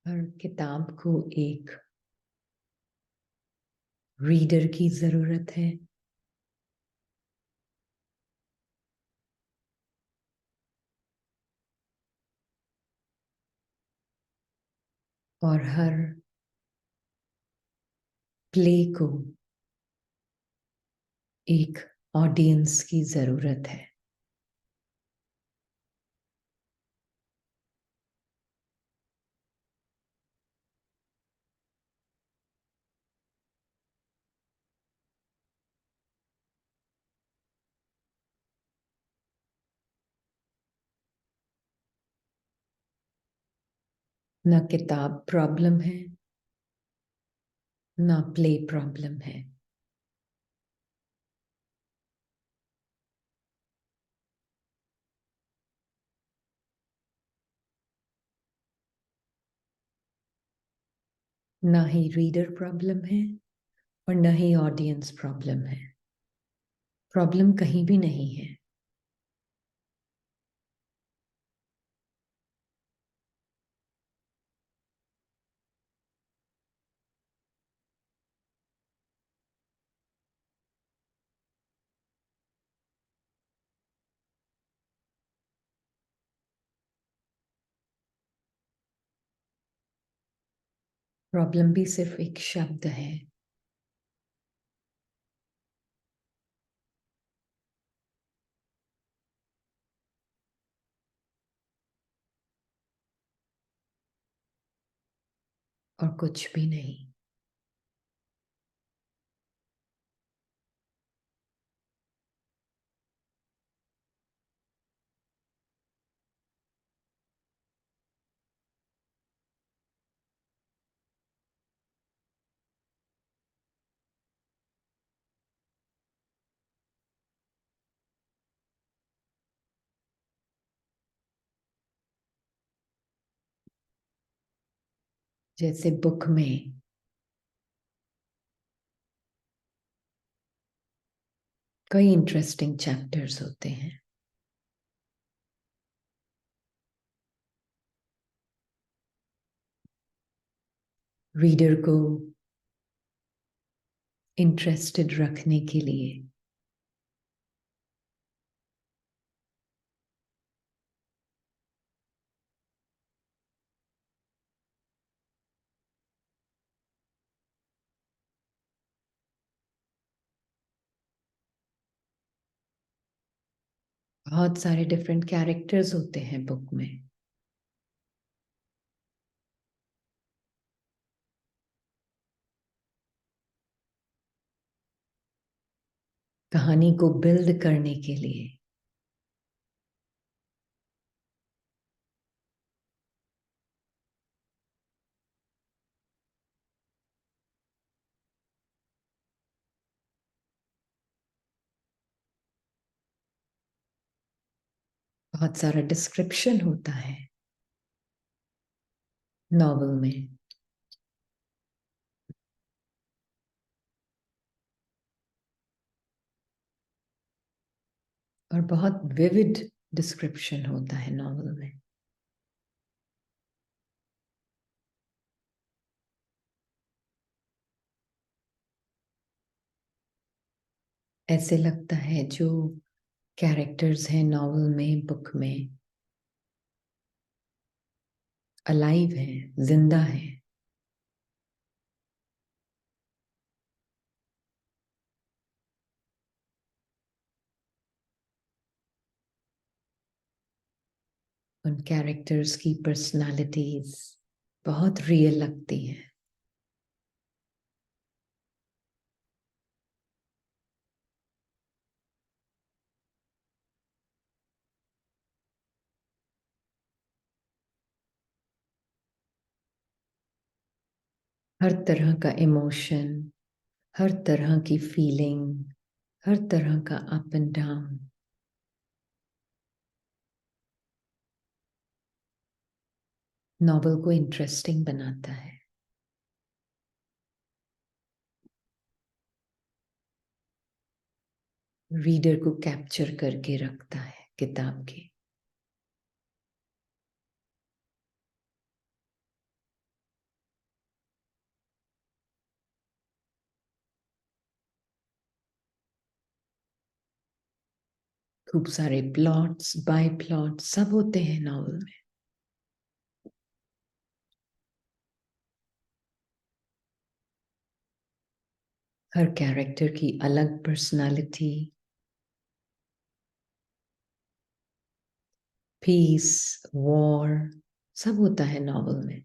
हर किताब को एक रीडर की जरूरत है। और हर प्ले को एक ऑडियंस की जरूरत है। ना किताब प्रॉब्लम है, ना प्ले प्रॉब्लम है। ना ही रीडर प्रॉब्लम है और ना ही ऑडियंस प्रॉब्लम है। प्रॉब्लम कहीं भी नहीं है। प्रॉब्लम भी सिर्फ एक शब्द है। और कुछ भी नहीं। जैसे बुक में कई इंटरेस्टिंग चैप्टर्स होते हैं। रीडर को इंटरेस्टेड रखने के लिए बहुत सारे डिफरेंट कैरेक्टर्स होते हैं बुक में। कहानी को बिल्ड करने के लिए बहुत सारा डिस्क्रिप्शन होता है नॉवल में। और बहुत विविड डिस्क्रिप्शन होता है नॉवल में। ऐसे लगता है जो कैरेक्टर्स हैं नॉवल में, बुक में, अलाइव हैं, जिंदा हैं। उन कैरेक्टर्स की पर्सनालिटीज बहुत रियल लगती हैं। हर तरह का इमोशन, हर तरह की फीलिंग, हर तरह का अप एंड डाउन नॉवल को इंटरेस्टिंग बनाता है। रीडर को कैप्चर करके रखता है किताब के। खूब सारे प्लॉट्स, बाय प्लॉट सब होते हैं नॉवल में। हर कैरेक्टर की अलग पर्सनालिटी, पीस, वॉर, सब होता है नॉवल में।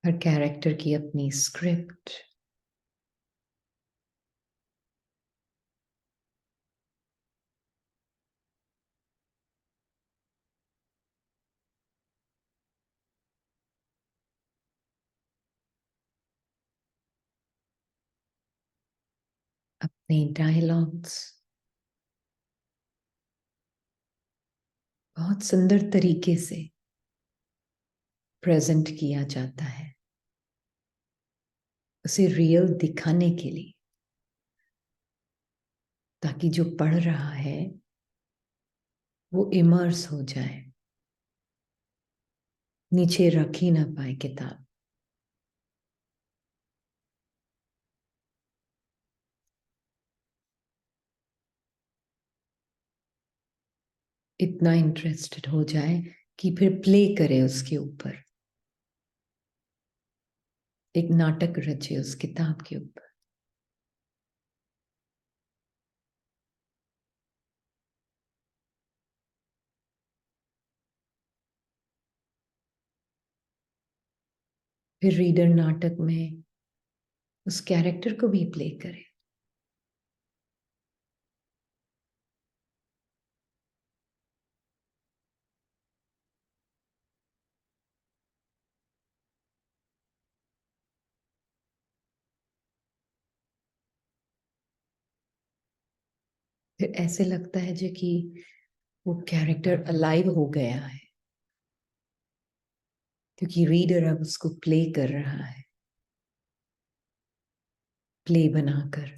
हर कैरेक्टर की अपनी स्क्रिप्ट, अपने डायलॉग्स बहुत सुंदर तरीके से प्रेजेंट किया जाता है, उसे रियल दिखाने के लिए, ताकि जो पढ़ रहा है वो इमर्स हो जाए, नीचे रख ही ना पाए किताब। इतना इंटरेस्टेड हो जाए कि फिर प्ले करे उसके ऊपर, एक नाटक रचे उस किताब के ऊपर। फिर रीडर नाटक में उस कैरेक्टर को भी प्ले करे। फिर ऐसे लगता है जो कि वो कैरेक्टर अलाइव हो गया है, क्योंकि रीडर अब उसको प्ले कर रहा है, प्ले बनाकर।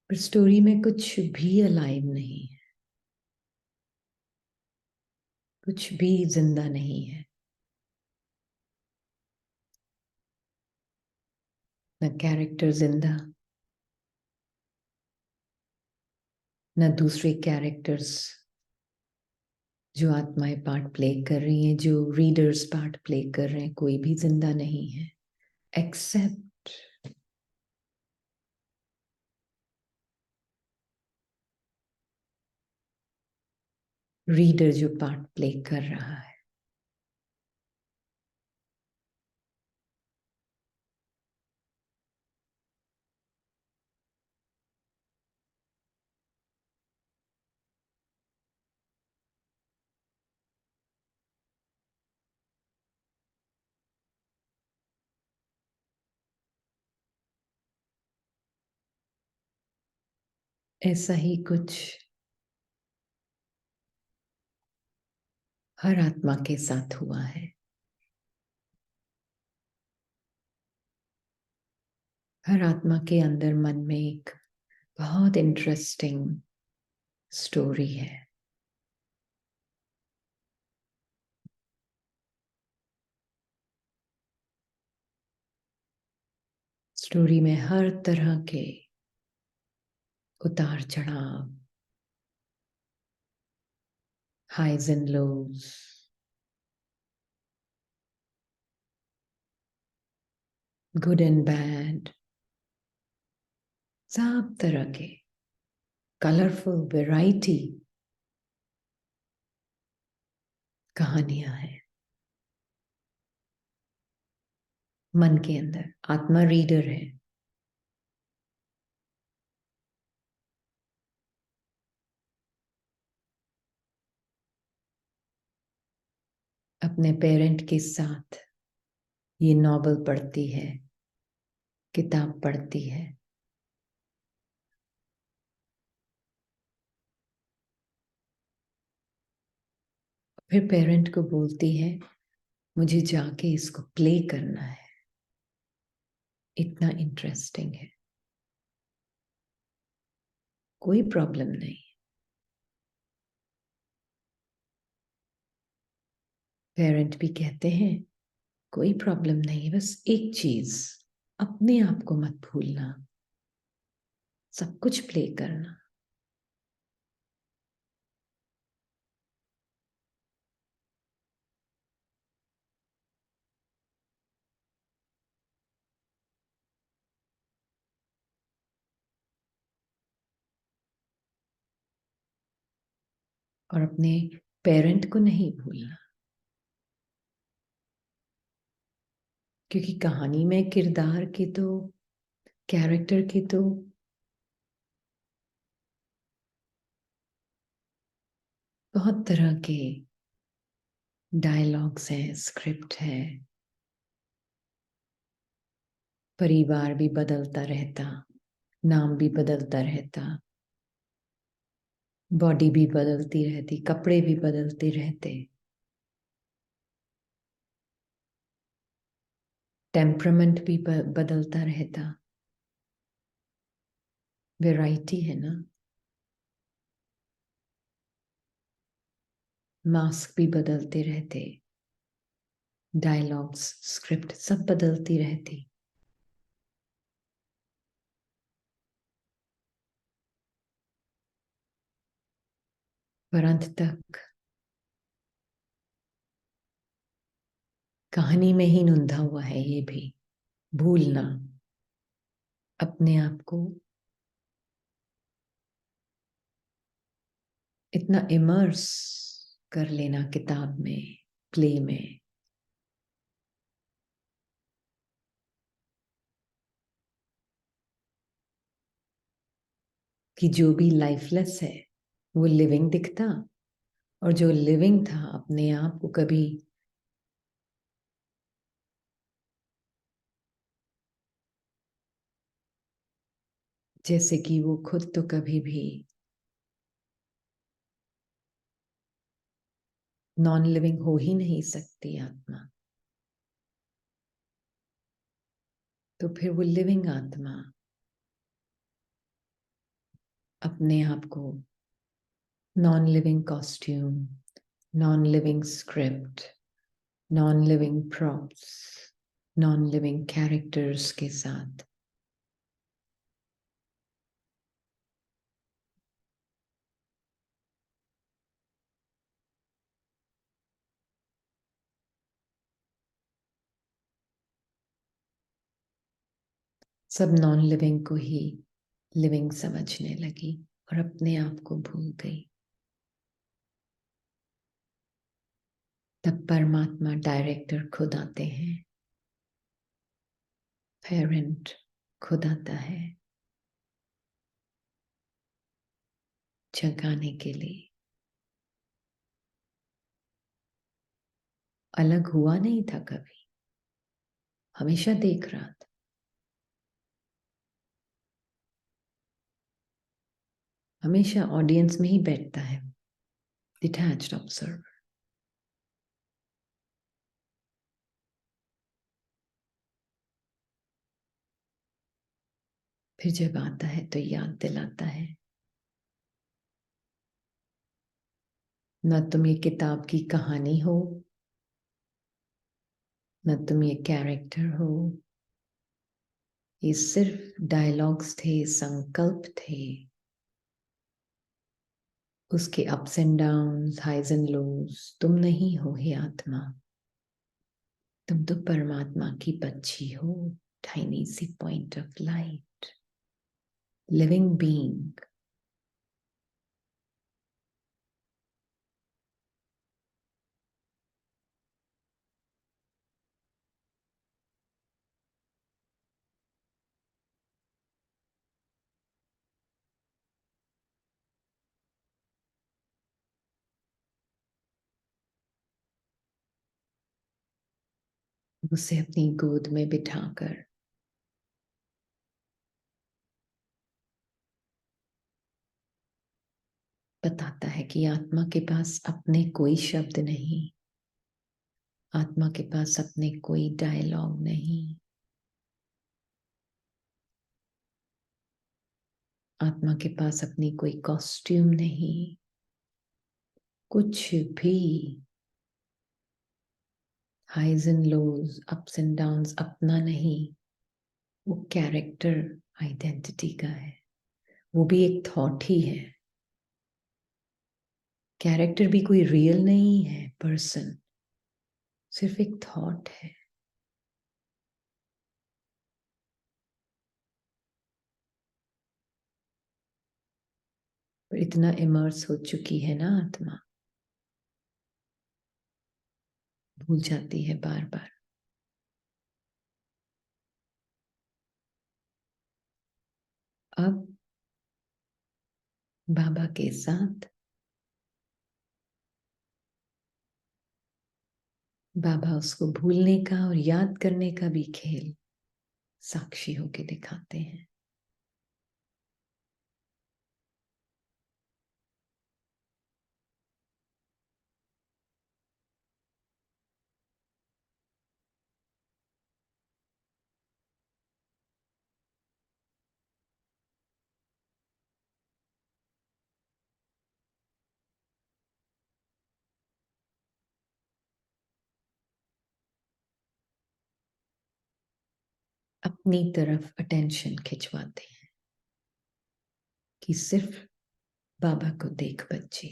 पर स्टोरी में कुछ भी अलाइव नहीं है, कुछ भी जिंदा नहीं है। न कैरेक्टर जिंदा, न दूसरे कैरेक्टर्स जो आत्माएं पार्ट प्ले कर रही हैं, जो रीडर्स पार्ट प्ले कर रहे हैं, कोई भी जिंदा नहीं है एक्सेप्ट रीडर जो पार्ट प्ले कर रहा है। ऐसा ही कुछ हर आत्मा के साथ हुआ है। हर आत्मा के अंदर मन में एक बहुत इंटरेस्टिंग स्टोरी है। स्टोरी में हर तरह के उतार चढ़ाव, highs and lows, good and bad, सब तरह के कलरफुल वैरायटी कहानियां हैं मन के अंदर। आत्मा रीडर है, अपने पेरेंट के साथ ये नॉवल पढ़ती है, किताब पढ़ती है। फिर पेरेंट को बोलती है मुझे जाके इसको प्ले करना है। इतना इंटरेस्टिंग है, कोई प्रॉब्लम नहीं। पेरेंट भी कहते हैं कोई प्रॉब्लम नहीं, बस एक चीज, अपने आप को मत भूलना, सब कुछ प्ले करना। और अपने पेरेंट को नहीं भूलना, क्योंकि कहानी में किरदार के तो, कैरेक्टर के तो बहुत तरह के डायलॉग्स हैं, स्क्रिप्ट है। परिवार भी बदलता रहता, नाम भी बदलता रहता, बॉडी भी बदलती रहती, कपड़े भी बदलते रहते, टेम्परामेंट भी बदलता रहता। वैरायटी है ना। मास्क भी बदलते रहते, डायलॉग्स, स्क्रिप्ट सब बदलती रहती। पर अंत तक कहानी में ही नूंधा हुआ है ये भी, भूलना, अपने आप को इतना इमर्स कर लेना किताब में, प्ले में, कि जो भी लाइफलेस है वो लिविंग दिखता, और जो लिविंग था अपने आप को कभी जैसे कि वो खुद तो कभी भी नॉन लिविंग हो ही नहीं सकती आत्मा, तो फिर वो लिविंग आत्मा अपने आप को non living costume, non living script, non living props, non living characters के साथ सब नॉन लिविंग को ही लिविंग समझने लगी और अपने आप को भूल गई। तब परमात्मा डायरेक्टर खुद आते हैं, पेरेंट खुद आता है जगाने के लिए। अलग हुआ नहीं था कभी, हमेशा देख रहा था, हमेशा ऑडियंस में ही बैठता है, डिटैच्ड ऑब्जर्वर। फिर जब आता है तो याद दिलाता है, न तुम ये किताब की कहानी हो, न तुम ये कैरेक्टर हो, ये सिर्फ डायलॉग्स थे, संकल्प थे, उसके ups and downs, highs and lows. तुम नहीं हो हे आत्मा, तुम तो परमात्मा की बच्ची हो, टाइनी सी point of light, living being. उसे अपनी गोद में बिठाकर बताता है कि आत्मा के पास अपने कोई शब्द नहीं, आत्मा के पास अपने कोई डायलॉग नहीं, आत्मा के पास अपनी कोई कॉस्ट्यूम नहीं, कुछ भी। Highs and lows, ups and downs अपना नहीं, वो कैरेक्टर आइडेंटिटी का है। वो भी एक थॉट ही है। कैरेक्टर भी कोई रियल नहीं है पर्सन, सिर्फ एक थॉट है। पर इतना इमर्स हो चुकी है ना आत्मा, भूल जाती है बार बार। अब बाबा के साथ बाबा उसको भूलने का और याद करने का भी खेल साक्षी होके दिखाते हैं। अपनी तरफ अटेंशन खिंचवाते हैं कि सिर्फ बाबा को देख बच्चे।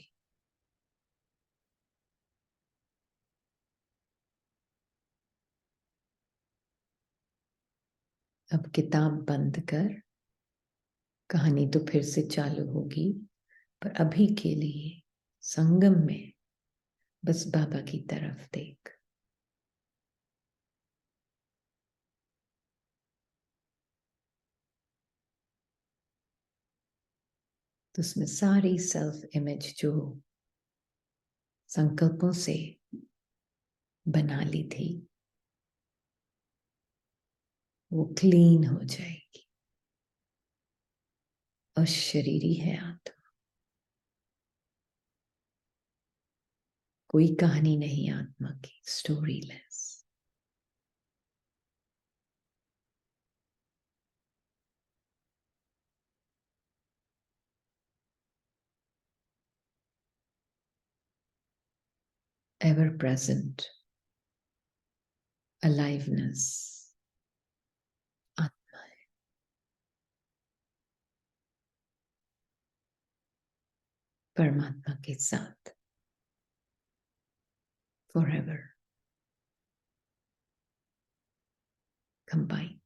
अब किताब बंद कर, कहानी तो फिर से चालू होगी, पर अभी के लिए संगम में बस बाबा की तरफ देख। तो उसमें सारी सेल्फ इमेज जो संकल्पों से बना ली थी, वो क्लीन हो जाएगी। अशरीरी है आत्मा, कोई कहानी नहीं आत्मा की, story less. Ever present aliveness आत्मा है। परमात्मा के साथ फॉरएवर कंबाइंड।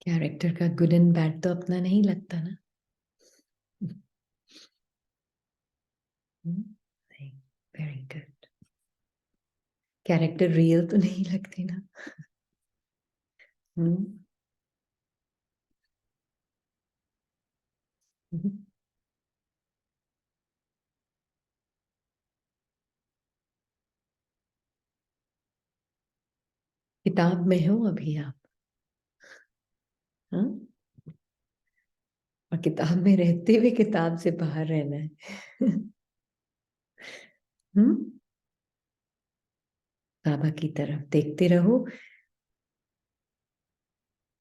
कैरेक्टर का गुड एंड बैड तो अपना नहीं लगता ना। नहीं, वेरी गुड। कैरेक्टर रियल तो नहीं लगती ना। हम्म। किताब में हो अभी आप, हाँ? और किताब में रहते हुए किताब से बाहर रहना है। हम्म। बाबा की तरफ देखते रहो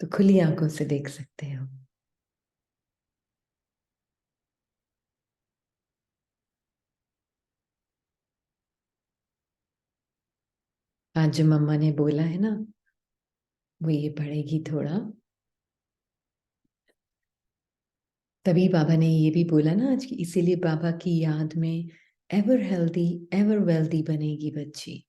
तो खुली आंखों से देख सकते हो। आज जो मम्मा ने बोला है ना, वो ये पढ़ेगी थोड़ा। तभी बाबा ने ये भी बोला ना आज की, इसीलिए बाबा की याद में एवर हेल्दी एवर वेल्दी बनेगी बच्ची।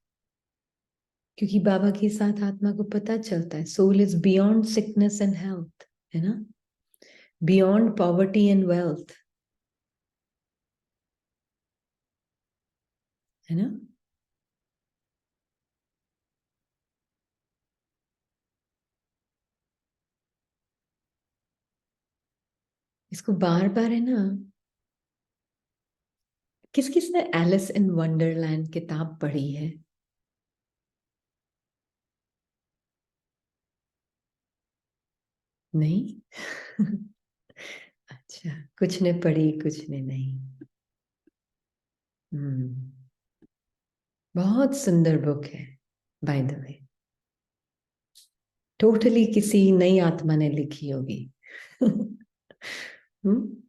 क्योंकि बाबा के साथ आत्मा को पता चलता है soul is beyond sickness and health, है ना, बियॉन्ड पॉवर्टी एंड वेल्थ, है ना। इसको बार बार है ना, किस किस ने एलिस इन वंडरलैंड किताब पढ़ी है? नहीं। अच्छा, कुछ ने पढ़ी कुछ ने नहीं। हम्म, बहुत सुंदर बुक है, बाय द वे। टोटली किसी नई आत्मा ने लिखी होगी। हम्म।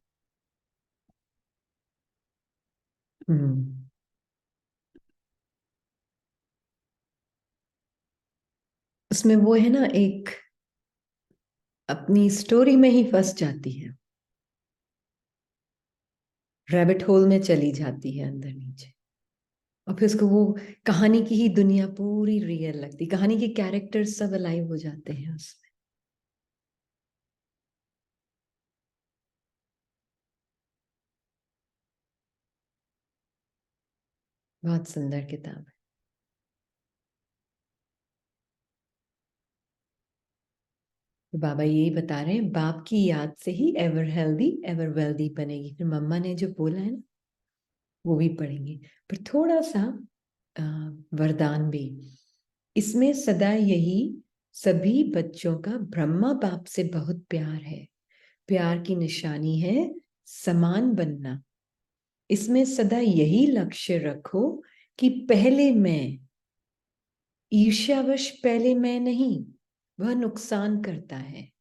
हम्म। उसमें वो है ना, एक अपनी स्टोरी में ही फंस जाती है, रैबिट होल में चली जाती है अंदर नीचे, और फिर उसको वो कहानी की ही दुनिया पूरी रियल लगती, कहानी के कैरेक्टर्स सब अलाइव हो जाते हैं उसमें। बहुत सुंदर किताब है। तो बाबा यही बता रहे हैं, बाप की याद से he ever healthy ever wealthy बनेगी। फिर मम्मा ने जो बोला है ना, वो भी पढ़ेंगे, पर थोड़ा सा अ, वरदान भी। इसमें सदा यही, सभी बच्चों का ब्रह्मा बाप से बहुत प्यार है, प्यार की निशानी है समान बनना। इसमें सदा यही लक्ष्य रखो कि पहले मैं, ईर्ष्यावश पहले मैं नहीं, वह नुकसान करता है।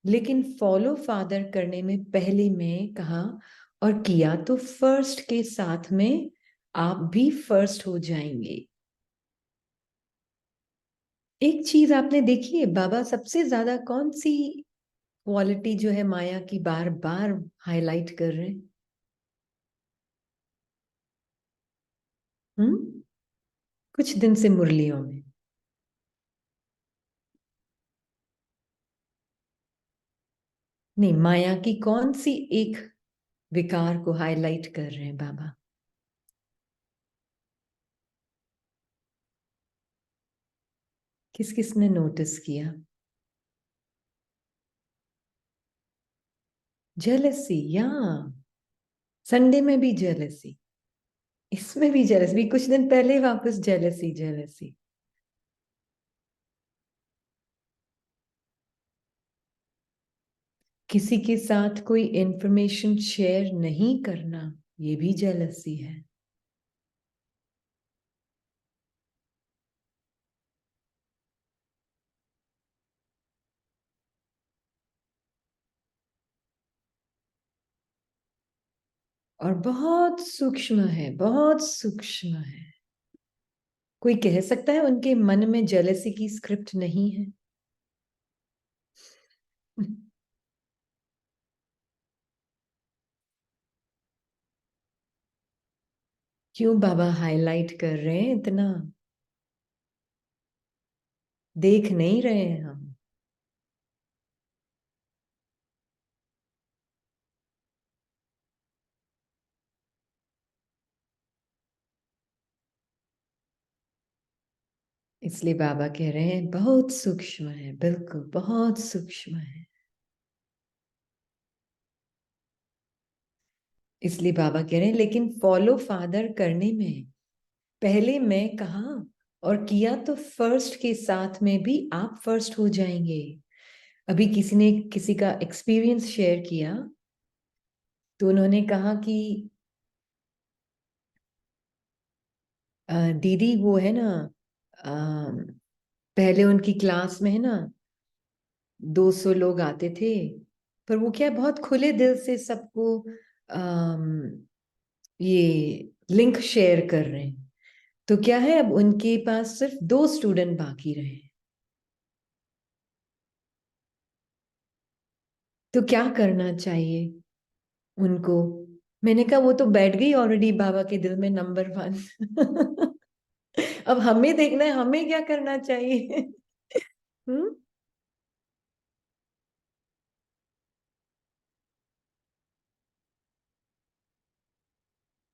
लेकिन फॉलो फादर करने में पहले मैं कहा और किया तो फर्स्ट के साथ में आप भी फर्स्ट हो जाएंगे। एक चीज आपने देखी है, बाबा सबसे ज्यादा कौन सी क्वालिटी जो है माया की बार बार हाईलाइट कर रहे हैं? हम्म, कुछ दिन से मुरलियों में। नहीं, माया की कौन सी एक विकार को हाईलाइट कर रहे हैं बाबा? किस किस ने नोटिस किया? जेलसी, या संडे में भी जेलसी, इसमें भी जेलसी, भी कुछ दिन पहले वापस जेलसी जेलसी। किसी के साथ कोई इंफॉर्मेशन शेयर नहीं करना, ये भी जेलसी है। और बहुत सूक्ष्म है, बहुत सूक्ष्म है। कोई कह सकता है उनके मन में जेलसी की स्क्रिप्ट नहीं है? क्यों बाबा हाईलाइट कर रहे हैं इतना? देख नहीं रहे हैं हम? इसलिए बाबा कह रहे हैं बहुत सूक्ष्म है, बिल्कुल बहुत सूक्ष्म है। इसलिए बाबा कह रहे हैं लेकिन फॉलो फादर करने में पहले मैं कहा और किया तो फर्स्ट के साथ में भी आप फर्स्ट हो जाएंगे। अभी किसी ने किसी का एक्सपीरियंस शेयर किया, तो उन्होंने कहा कि दीदी वो है ना, अ, पहले उनकी क्लास में है ना 200 लोग आते थे, पर वो क्या बहुत खुले दिल से सबको ये लिंक शेयर कर रहे हैं। तो क्या है, अब उनके पास सिर्फ 2 स्टूडेंट बाकी रहे। तो क्या करना चाहिए उनको? मैंने कहा वो तो बैठ गई ऑलरेडी बाबा के दिल में नंबर 1। अब हमें देखना है हमें क्या करना चाहिए। हम्म।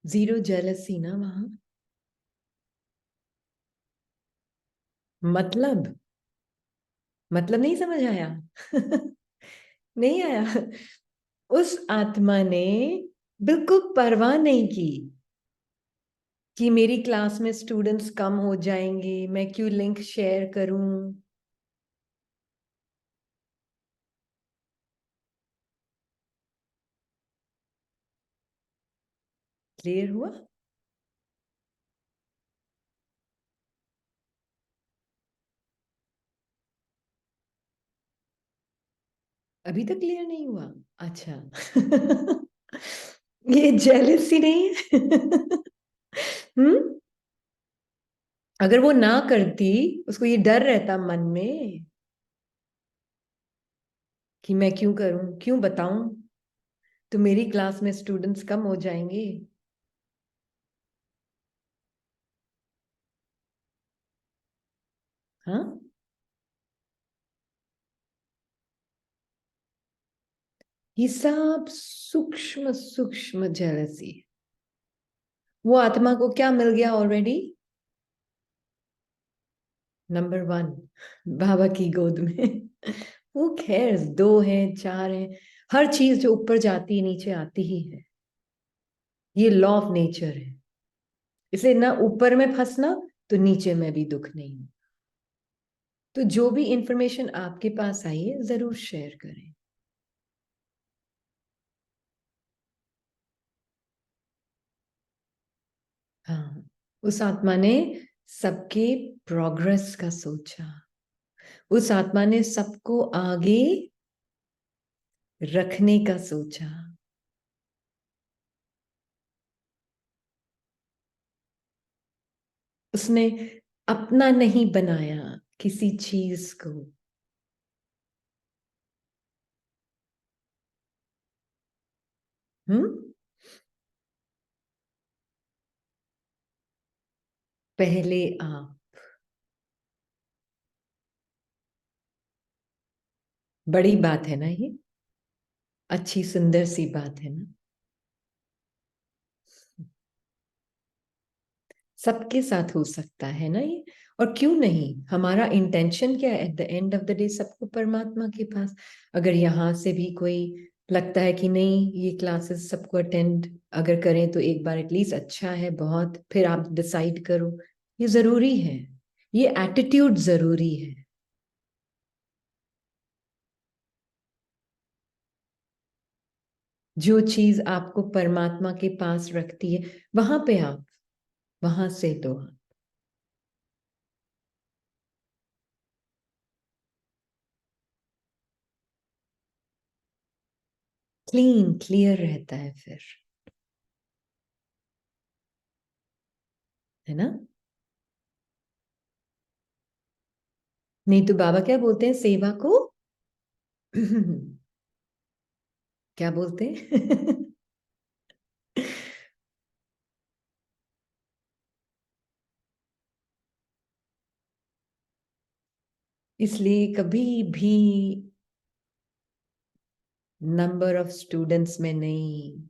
0 जेलसी ना वहां। मतलब नहीं समझ आया। नहीं आया। उस आत्मा ने बिल्कुल परवाह नहीं की कि मेरी क्लास में स्टूडेंट्स कम हो जाएंगे, मैं क्यों लिंक शेयर करूं। क्लियर हुआ? अभी तक क्लियर नहीं हुआ? अच्छा। ये जेलसी नहीं है। हम्म। अगर वो ना करती, उसको ये डर रहता मन में कि मैं क्यों करूं, क्यों बताऊं, तो मेरी क्लास में स्टूडेंट्स कम हो जाएंगे। हाँ। ये सब सूक्ष्म सूक्ष्म जेलसी। वो आत्मा को क्या मिल गया ऑलरेडी? नंबर 1 बाबा की गोद में। वो खैर 2 हैं 4 हैं, हर चीज जो ऊपर जाती है नीचे आती ही है। ये लॉ ऑफ नेचर है। इसलिए ना ऊपर में फंसना, तो नीचे में भी दुख नहीं। तो जो भी इंफॉर्मेशन आपके पास आई है जरूर शेयर करें। हाँ। उस आत्मा ने सबके प्रोग्रेस का सोचा। उस आत्मा ने सबको आगे रखने का सोचा। उसने अपना नहीं बनाया किसी चीज को। हम्म। पहले आप। बड़ी बात है ना ये? अच्छी सुंदर सी बात है ना? सबके साथ हो सकता है ना ये? और क्यों नहीं, हमारा इंटेंशन क्या है at the end of the day? सबको परमात्मा के पास। अगर यहाँ से भी कोई लगता है कि नहीं ये क्लासेस सबको अटेंड अगर करें तो एक बार एटलीस्ट अच्छा है बहुत, फिर आप डिसाइड करो। ये जरूरी है, ये एटीट्यूड जरूरी है। जो चीज आपको परमात्मा के पास रखती है, वहां पे आप, वहां से दो। क्लीन क्लियर रहता है फिर, है ना? नहीं तो बाबा क्या बोलते हैं सेवा को? क्या बोलते हैं? इसलिए कभी भी नंबर ऑफ स्टूडेंट्स में नहीं,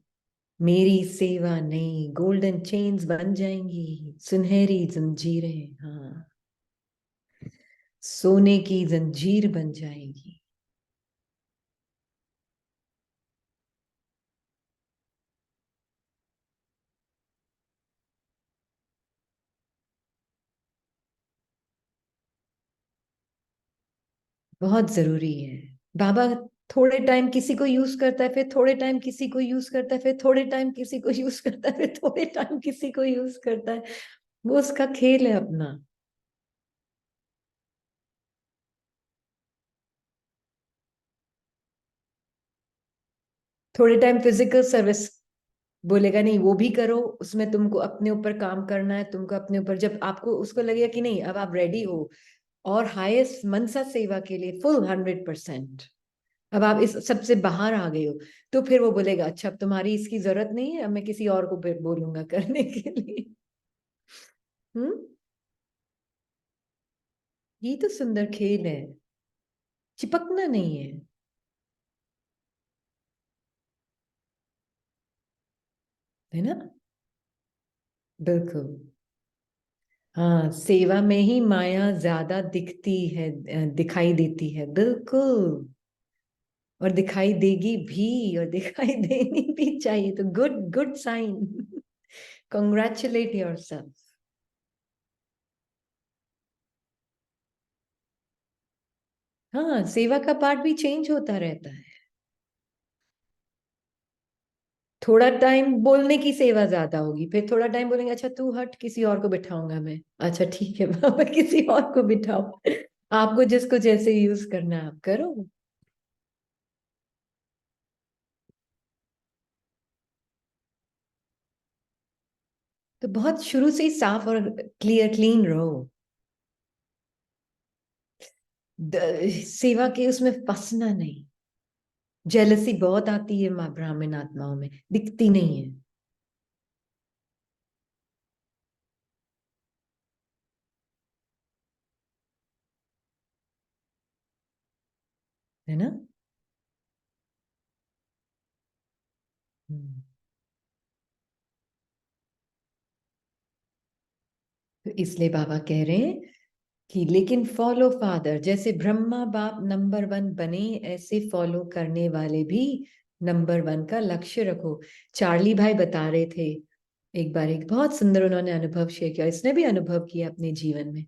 मेरी सेवा नहीं, गोल्डन चेन्स बन जाएंगी, सुनहरी जंजीरें, हाँ, सोने की जंजीर बन जाएगी। बहुत जरूरी है। बाबा थोड़े टाइम किसी को यूज करता है, फिर थोड़े टाइम किसी को यूज करता है, फिर थोड़े टाइम किसी को यूज करता है, फिर थोड़े टाइम किसी को यूज करता है। वो उसका खेल है अपना। थोड़े टाइम फिजिकल सर्विस बोलेगा नहीं वो भी करो, उसमें तुमको अपने ऊपर काम करना है, तुमको अपने ऊपर, जब आपको उसको लगेगा कि नहीं अब आप रेडी हो और हाईएस्ट मनसा सेवा के लिए फुल 100%, अब आप इस सबसे बाहर आ गए हो, तो फिर वो बोलेगा अच्छा अब तुम्हारी इसकी जरूरत नहीं है, अब मैं किसी और को बोलूंगा करने के लिए। हम्म। ये तो सुंदर खेल है, चिपकना नहीं है, है ना? बिल्कुल। हाँ, सेवा में ही माया ज्यादा दिखती है, दिखाई देती है, बिल्कुल। और दिखाई देगी भी, और दिखाई देनी भी चाहिए, तो good good sign. Congratulate yourself. हाँ, सेवा का पार्ट भी चेंज होता रहता है। थोड़ा टाइम बोलने की सेवा ज्यादा होगी, फिर थोड़ा टाइम बोलेंगे अच्छा तू हट किसी और को बिठाऊंगा मैं, अच्छा ठीक है बाबा किसी और को बिठाओ, आपको जिसको जैसे यूज करना है आप करो। तो बहुत शुरू से ही साफ और क्लियर क्लीन रहो। सेवा के उसमें फंसना नहीं। जेलसी बहुत आती है माँ ब्राह्मण आत्माओं में, दिखती नहीं है, है ना? हम्म। तो इसलिए बाबा कह रहे हैं कि लेकिन फॉलो फादर, जैसे ब्रह्मा बाप नंबर वन बने, ऐसे फॉलो करने वाले भी नंबर वन का लक्ष्य रखो। चार्ली भाई बता रहे थे एक बार, एक बहुत सुंदर उन्होंने अनुभव शेयर किया, इसने भी अनुभव किया अपने जीवन में।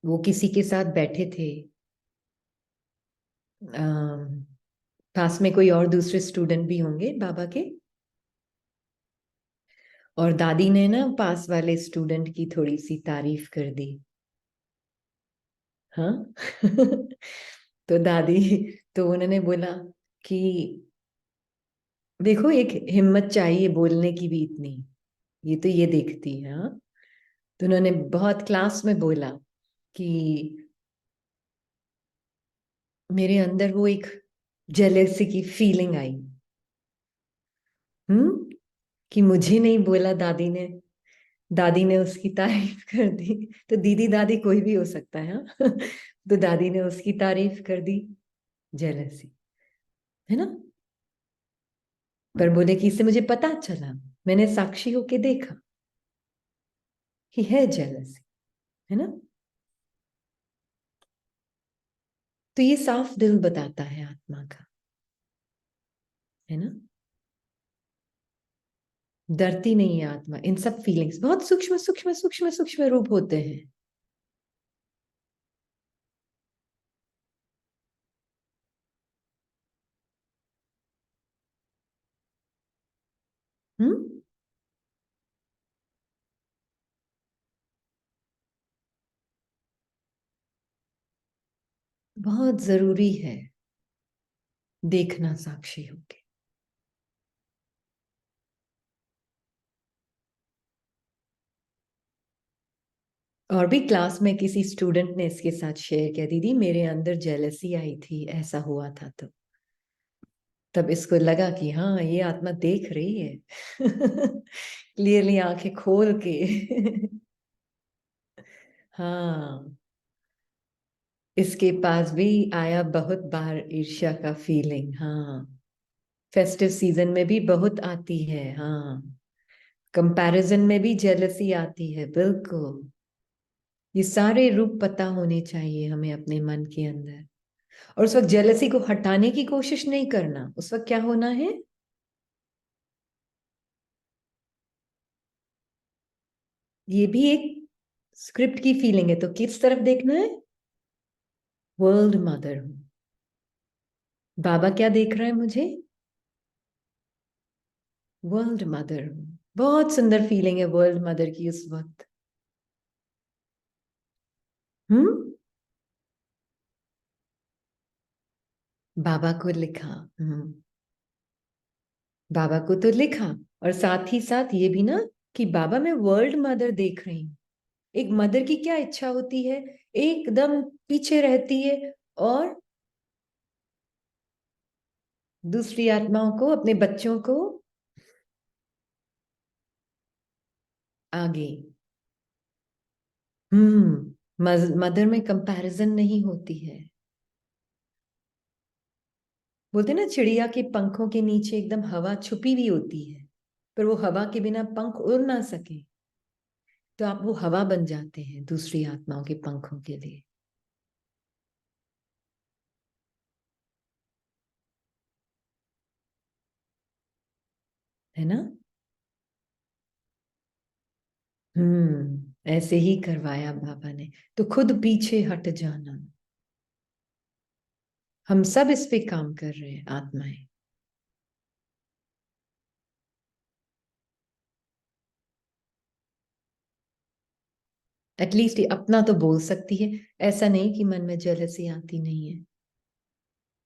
वो किसी के साथ बैठे थे, अम, पास में कोई और दूसरे स्टूडेंट भी होंगे बाबा के, और दादी ने ना पास वाले स्टूडेंट की थोड़ी सी तारीफ कर दी। हाँ। तो दादी, तो उन्होंने बोला कि देखो एक हिम्मत चाहिए बोलने की भी इतनी, ये तो ये देखती है। हाँ। तो उन्होंने बहुत क्लास में बोला कि मेरे अंदर वो एक जेलेसी की फीलिंग आई। कि मुझे नहीं बोला दादी ने, दादी ने उसकी तारीफ कर दी। तो दीदी दादी कोई भी हो सकता है, हाँ। तो दादी ने उसकी तारीफ कर दी, जेलसी, है ना? पर बोले कि इससे मुझे पता चला, मैंने साक्षी होके देखा कि है जेलसी, है ना? तो ये साफ दिल बताता है आत्मा का, है ना? डरती नहीं है आत्मा, इन सब फीलिंग्स बहुत सूक्ष्म सूक्ष्म सूक्ष्म सूक्ष्म रूप होते हैं। हम्म। बहुत जरूरी है देखना साक्षी होके। और भी क्लास में किसी स्टूडेंट ने इसके साथ शेयर किया, दीदी मेरे अंदर जेलसी आई थी, ऐसा हुआ था, तो तब इसको लगा कि हाँ ये आत्मा देख रही है। क्लियरली आंखें खोल के। हाँ, इसके पास भी आया बहुत बार ईर्ष्या का फीलिंग, हाँ। फेस्टिव सीजन में भी बहुत आती है, हाँ। कंपैरिजन में भी जेलसी आती है, बिल्कुल। ये सारे रूप पता होने चाहिए हमें अपने मन के अंदर। और उस वक्त जेलसी को हटाने की कोशिश नहीं करना, उस वक्त क्या होना है? ये भी एक स्क्रिप्ट की फीलिंग है, तो किस तरफ देखना है? वर्ल्ड मदर हूं, बाबा क्या देख रहा है मुझे? वर्ल्ड मदर हूं। बहुत सुंदर फीलिंग है वर्ल्ड मदर की उस वक्त। हम्म। बाबा को लिखा। हम्म। बाबा को तो लिखा, और साथ ही साथ ये भी ना कि बाबा मैं वर्ल्ड मदर देख रही हूँ। एक मदर की क्या इच्छा होती है, एकदम पीछे रहती है और दूसरी आत्माओं को, अपने बच्चों को आगे। मदर में कंपैरिजन नहीं होती है। बोलते ना चिड़िया के पंखों के नीचे एकदम हवा छुपी हुई होती है, पर वो हवा के बिना पंख उड़ ना सके, तो आप वो हवा बन जाते हैं दूसरी आत्माओं के पंखों के लिए, है ना। ऐसे ही करवाया बाबा ने, तो खुद पीछे हट जाना। हम सब इस पे काम कर रहे हैं, आत्माएं। एटलीस्ट ये अपना तो बोल सकती है। ऐसा नहीं कि मन में जेलसी आती नहीं है,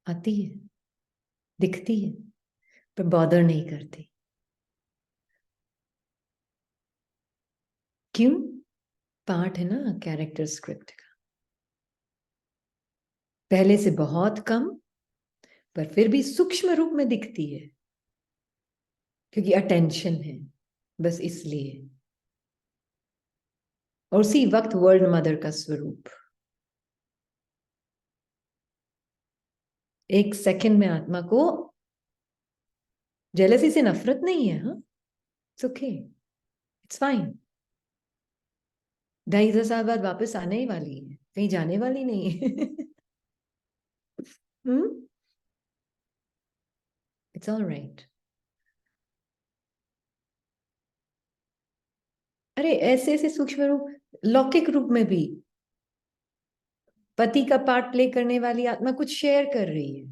आती है, दिखती है, पर बॉदर नहीं करती। क्यों? पार्ट है ना कैरेक्टर स्क्रिप्ट का, पहले से बहुत कम, पर फिर भी सूक्ष्म रूप में दिखती है, क्योंकि अटेंशन है, बस इसलिए। और उसी वक्त वर्ल्ड मदर का स्वरूप, एक सेकंड में आत्मा को जेलसी से नफरत नहीं है। हाँ, इट्स ओके, इट्स फाइन। 2,500 साल बाद वापस आने ही वाली है, कहीं जाने वाली नहीं है। It's all right. अरे ऐसे ऐसे सूक्ष्म रूप, लौकिक रूप में भी पति का पार्ट प्ले करने वाली आत्मा कुछ शेयर कर रही है,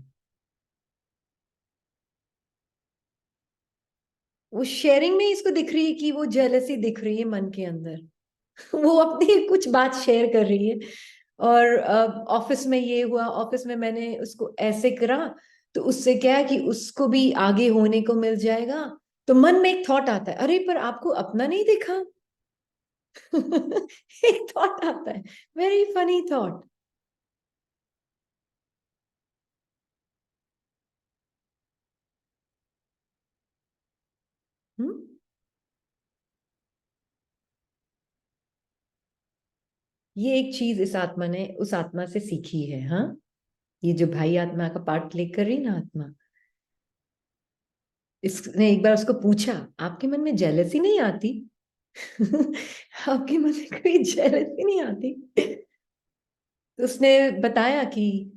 वो शेयरिंग में इसको दिख रही है कि वो जेलसी दिख रही है मन के अंदर। वो अपनी कुछ बात शेयर कर रही है, और ऑफिस में ये हुआ, ऑफिस में मैंने उसको ऐसे करा, तो उससे क्या है कि उसको भी आगे होने को मिल जाएगा। तो मन में एक थॉट आता है, अरे पर आपको अपना नहीं दिखा। एक थॉट आता है, वेरी फनी थॉट। हम्म। ये एक चीज इस आत्मा ने उस आत्मा से सीखी है। हाँ, ये जो भाई आत्मा का पार्ट प्ले कर रही ना आत्मा, इसने एक बार उसको पूछा, आपके मन में जेलसी नहीं आती? आपके मन में कोई जेलसी नहीं आती? तो उसने बताया कि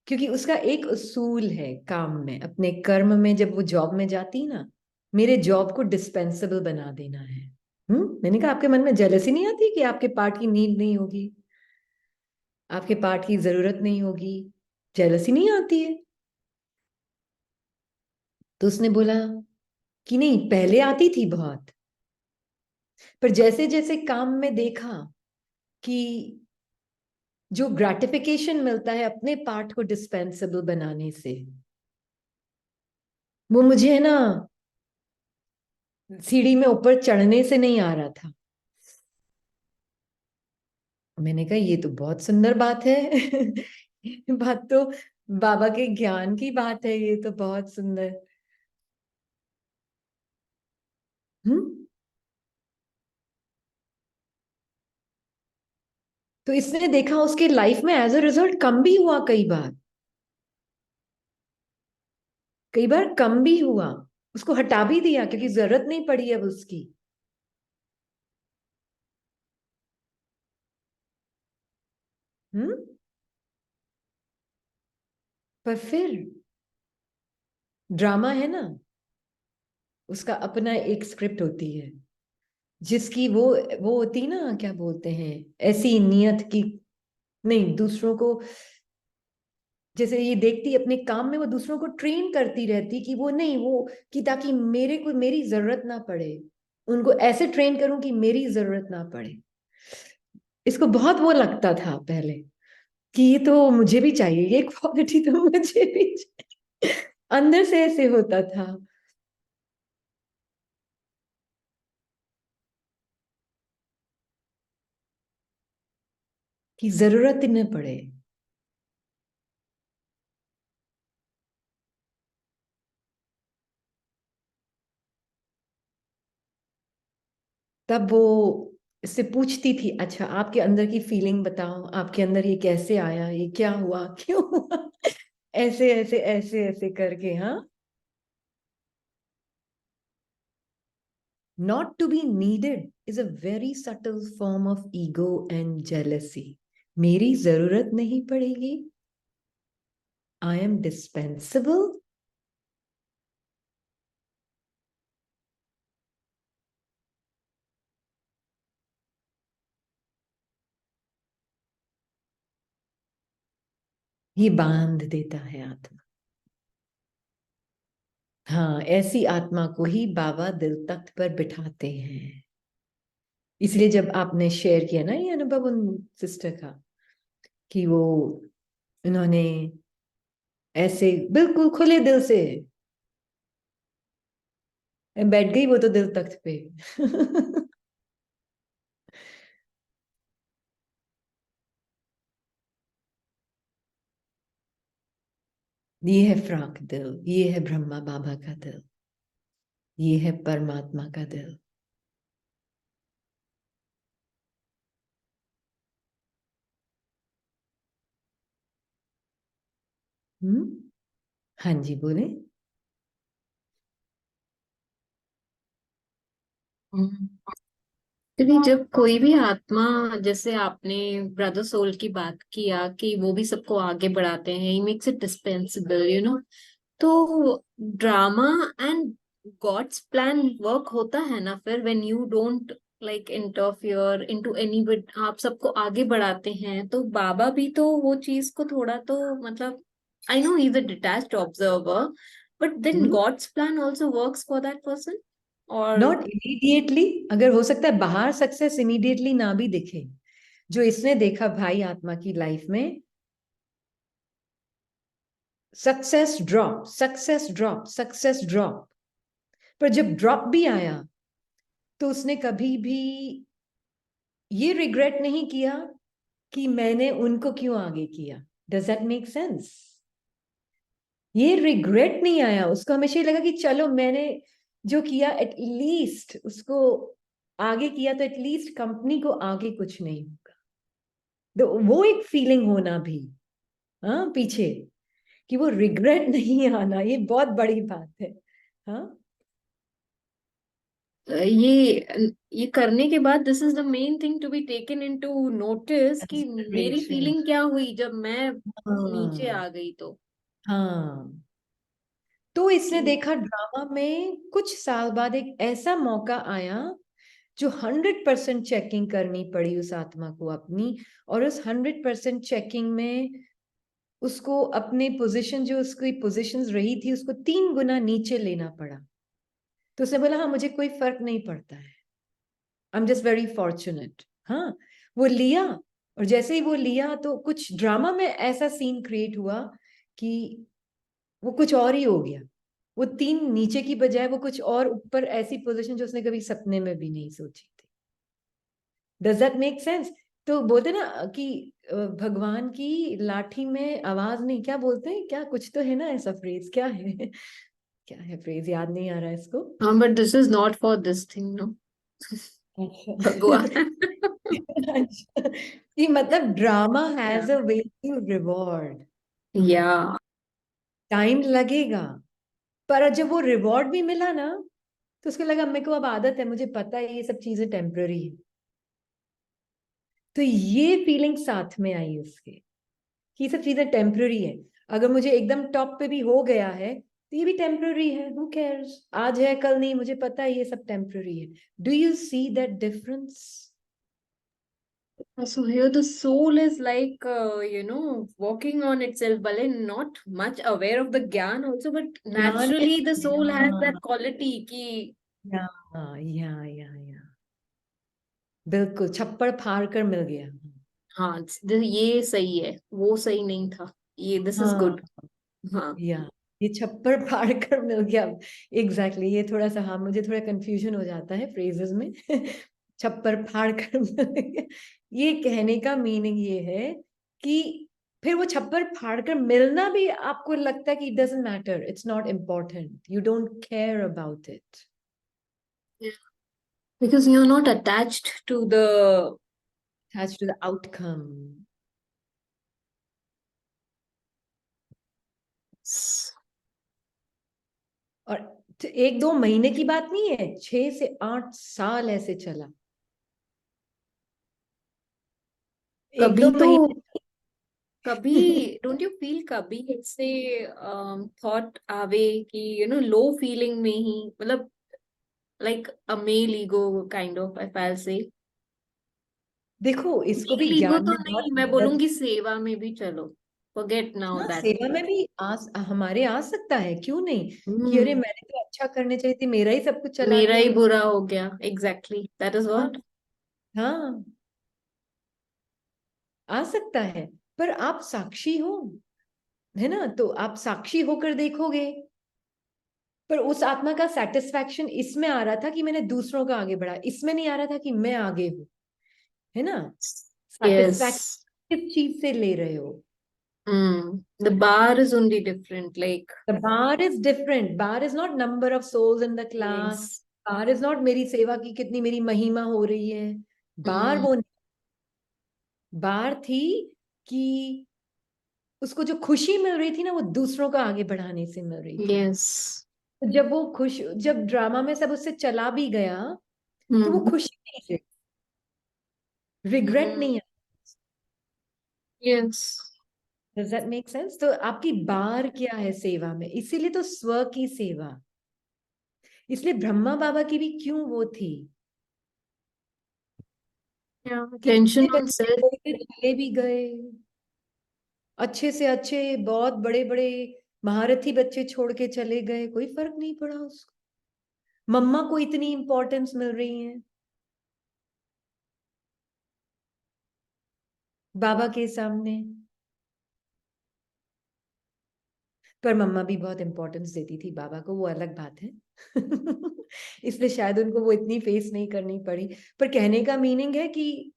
क्योंकि उसका एक उसूल है काम में, अपने कर्म में, जब वो जॉब में जाती ना, मेरे जॉब को डिस्पेंसेबल बना देना है। मैंने कहा आपके मन में जेलसी नहीं आती कि आपके पार्ट की नीड नहीं होगी, आपके पार्ट की जरूरत नहीं होगी, जेलसी नहीं आती है? तो उसने बोला कि नहीं, पहले आती थी बहुत, पर जैसे जैसे काम में देखा कि जो ग्रेटिफिकेशन मिलता है अपने पार्ट को डिस्पेंसेबल बनाने से, वो मुझे है ना सीढ़ी में ऊपर चढ़ने से नहीं आ रहा था। मैंने कहा ये तो बहुत सुंदर बात है। बात तो बाबा के ज्ञान की बात है, ये तो बहुत सुंदर। हम्म। तो इसने देखा उसके लाइफ में एज अ रिजल्ट कम भी हुआ, कई बार, कई बार कम भी हुआ। उसको हटा भी दिया क्योंकि जरूरत नहीं पड़ी अब उसकी। हम्म। पर फिर ड्रामा है ना, उसका अपना एक स्क्रिप्ट होती है, जिसकी वो होती ना, क्या बोलते हैं, ऐसी नियत की, नहीं दूसरों को, जैसे ये देखती है अपने काम में, वो दूसरों को ट्रेन करती रहती कि वो नहीं, वो कि ताकि मेरे को मेरी जरूरत ना पड़े, उनको ऐसे ट्रेन करूं कि मेरी जरूरत ना पड़े। इसको बहुत वो लगता था पहले कि ये तो मुझे भी चाहिए, ये क्वालिटी तो मुझे भी चाहिए। अंदर से ऐसे होता था। कि जरूरत ही न पड़े। तब वो इससे पूछती थी, अच्छा आपके अंदर की फीलिंग बताओ, आपके अंदर ये कैसे आया, ये क्या हुआ, क्यों हुआ? ऐसे ऐसे ऐसे ऐसे करके, हाँ। Not to be needed is a very subtle form of ego and jealousy. मेरी जरूरत नहीं पड़ेगी, आई एम डिस्पेंसिबल। ये बांध देता है आत्मा। हाँ, ऐसी आत्मा को ही बाबा दिल तख्त पर बिठाते हैं। इसलिए जब आपने शेयर किया ना ये अनुभव उन सिस्टर का, कि वो इन्होंने ऐसे बिल्कुल खुले दिल से बैठ गई, वो तो दिल तख्त पे। ये है फ्राक दिल, ये है ब्रह्मा बाबा का दिल, ये है परमात्मा का दिल। हाँ जी, बोले। क्योंकि जब कोई भी आत्मा, जैसे आपने ब्रदर सोल की बात किया कि वो भी सबको आगे बढ़ाते हैं, ही मेक्स इट डिस्पेंसिबल, तो drama and God's plan work होता है ना फिर, when you don't like interfere into any, आप सबको आगे बढ़ाते हैं, तो बाबा भी तो वो चीज को थोड़ा तो मतलब, I know he is a detached observer, but then God's plan also works for that person. और नॉट इमीडिएटली, अगर हो सकता है बाहर सक्सेस इमीडिएटली ना भी दिखे, जो इसने देखा भाई आत्मा की लाइफ में, success drop, success drop, success drop. पर जब ड्रॉप भी आया तो उसने कभी भी ये रिग्रेट नहीं किया कि मैंने उनको क्यों आगे किया। Does that make sense? ये रिग्रेट नहीं आया उसको, हमेशा ये लगा कि चलो मैंने जो किया एटलीस्ट उसको आगे किया, तो एटलीस्ट कंपनी को आगे कुछ नहीं होगा। तो वो एक फीलिंग होना भी, हाँ, पीछे, कि वो रिग्रेट नहीं आना, ये बहुत बड़ी बात है। हाँ, ये करने के बाद this is the main thing to be taken into notice कि मेरी इंस्पिरेशन। फीलिंग क्या हुई जब मैं नीचे हाँ, आ गई तो। हाँ। तो इसने कि देखा ड्रामा में कुछ साल बाद एक ऐसा मौका आया जो 100% चेकिंग करनी पड़ी उस आत्मा को अपनी, और उस 100% चेकिंग में उसको अपने पोजीशन, जो उसकी पोजीशंस रही थी, उसको 3 गुना नीचे लेना पड़ा। तो उसने बोला हाँ मुझे कोई फर्क नहीं पड़ता है, I am just very fortunate. हाँ, वो लिया, और जैसे ही वो लिया तो कुछ ड्रामा में ऐसा सीन क्रिएट हुआ कि वो कुछ और ही हो गया। वो 3 नीचे की बजाय वो कुछ और ऊपर, ऐसी पोजीशन जो उसने कभी सपने में भी नहीं सोची थी। Does that make sense? तो बोलते ना कि भगवान की लाठी में आवाज नहीं, क्या बोलते हैं, क्या कुछ तो है ना ऐसा फ्रेज, क्या है? क्या है फ्रेज, याद नहीं आ रहा है इसको। हाँ, but this is not for this thing, no. भगवान। अच्छा, कि मतलब drama has a way to reward. या टाइम लगेगा, पर जब वो रिवॉर्ड भी मिला ना, तो उसको लगा मेरे को अब आदत है, मुझे पता है ये सब चीजें टेम्पररी है। तो ये फीलिंग साथ में आई उसके, कि ये सब चीजें टेम्पररी है। अगर मुझे एकदम टॉप पे भी हो गया है तो ये भी टेम्पररी है, हु केयर्स, आज है कल नहीं, मुझे पता है ये सब टेम्पररी है। Do you see that difference? so here the soul is like working on itself, but not much aware of the gyan also, but ज्ञान है। naturally the soul has हाँ, that quality ki या या बिल्कुल छप्पड़ फाड़ कर मिल गया। हाँ, ये सही है, वो सही नहीं था, ये दिस इज हाँ, गुड। हाँ। या ये छप्पर फाड़ कर मिल गया। एग्जैक्टली ये थोड़ा सा, हाँ मुझे थोड़ा कंफ्यूजन हो जाता है फ्रेजेस में। छप्पर फाड़ कर मिल गया, ये कहने का मीनिंग ये है कि फिर वो छप्पर फाड़ कर मिलना भी आपको लगता है कि it doesn't matter, it's not important, you don't care about it. Because you're not attached to the Attached to the outcome. और 1-2 महीने की बात नहीं है, 6 से 8 साल ऐसे चला। एक कभी दो तो महीने कभी डोंट यू फील कभी ऐसे थॉट आवे कि लो फीलिंग में ही, मतलब like a male ego kind of, I feel से। देखो इसको भी मेल ईगो ज्ञान तो में बहुत नहीं, मैं मदद। बोलूंगी सेवा में भी चलो, फॉरगेट नाउ हाँ दैट। सेवा में भी हमारे आ सकता है, क्यों नहीं, कि अरे हम्म, मैंने तो अच्छा करने चाहिए थी, मेरा ही सब कुछ चला मेरा गया। ही बुरा हो गया, एग्जैक्टली दैट इज हाँ, व्हाट। हाँ आ सकता है। पर आप साक्षी हो, है ना, तो आप साक्षी होकर देखोगे। पर उस आत्मा का सेटिस्फैक्शन इसमें आ रहा था कि मैंने दूसरों को आगे बढ़ा, इसमें नहीं आ रहा था कि मैं आगे हूं, है ना। यस। सेटिस्फैक्शन किस चीज से ले रहे हो? The bar is only different, like. The bar is different. Bar is not number of souls in the class. Yes. Bar is not मेरी सेवा की कितनी मेरी महिमा हो रही है। बार वो बार थी कि उसको जो खुशी मिल रही थी ना, वो दूसरों को आगे बढ़ाने से मिल रही थी। यस। तो जब ड्रामा में सब उससे चला भी गया, तो वो खुशी नहीं है, रिग्रेट नहीं है। Yes. Does that make sense? तो आपकी बार क्या है सेवा में, इसीलिए तो स्व की सेवा। इसलिए ब्रह्मा बाबा की भी क्यों वो थी कि टेंशन जितने ऑन बच्चे सेल्फ। छोड़ के चले भी गए, अच्छे से अच्छे बहुत बड़े बड़े महारथी बच्चे छोड़ के चले गए, कोई फर्क नहीं पड़ा उसको। मम्मा को इतनी इंपॉर्टेंस मिल रही है बाबा के सामने। पर मम्मा भी बहुत इंपॉर्टेंस देती थी बाबा को, वो अलग बात है। इसलिए शायद उनको वो इतनी फेस नहीं करनी पड़ी। पर कहने का मीनिंग है कि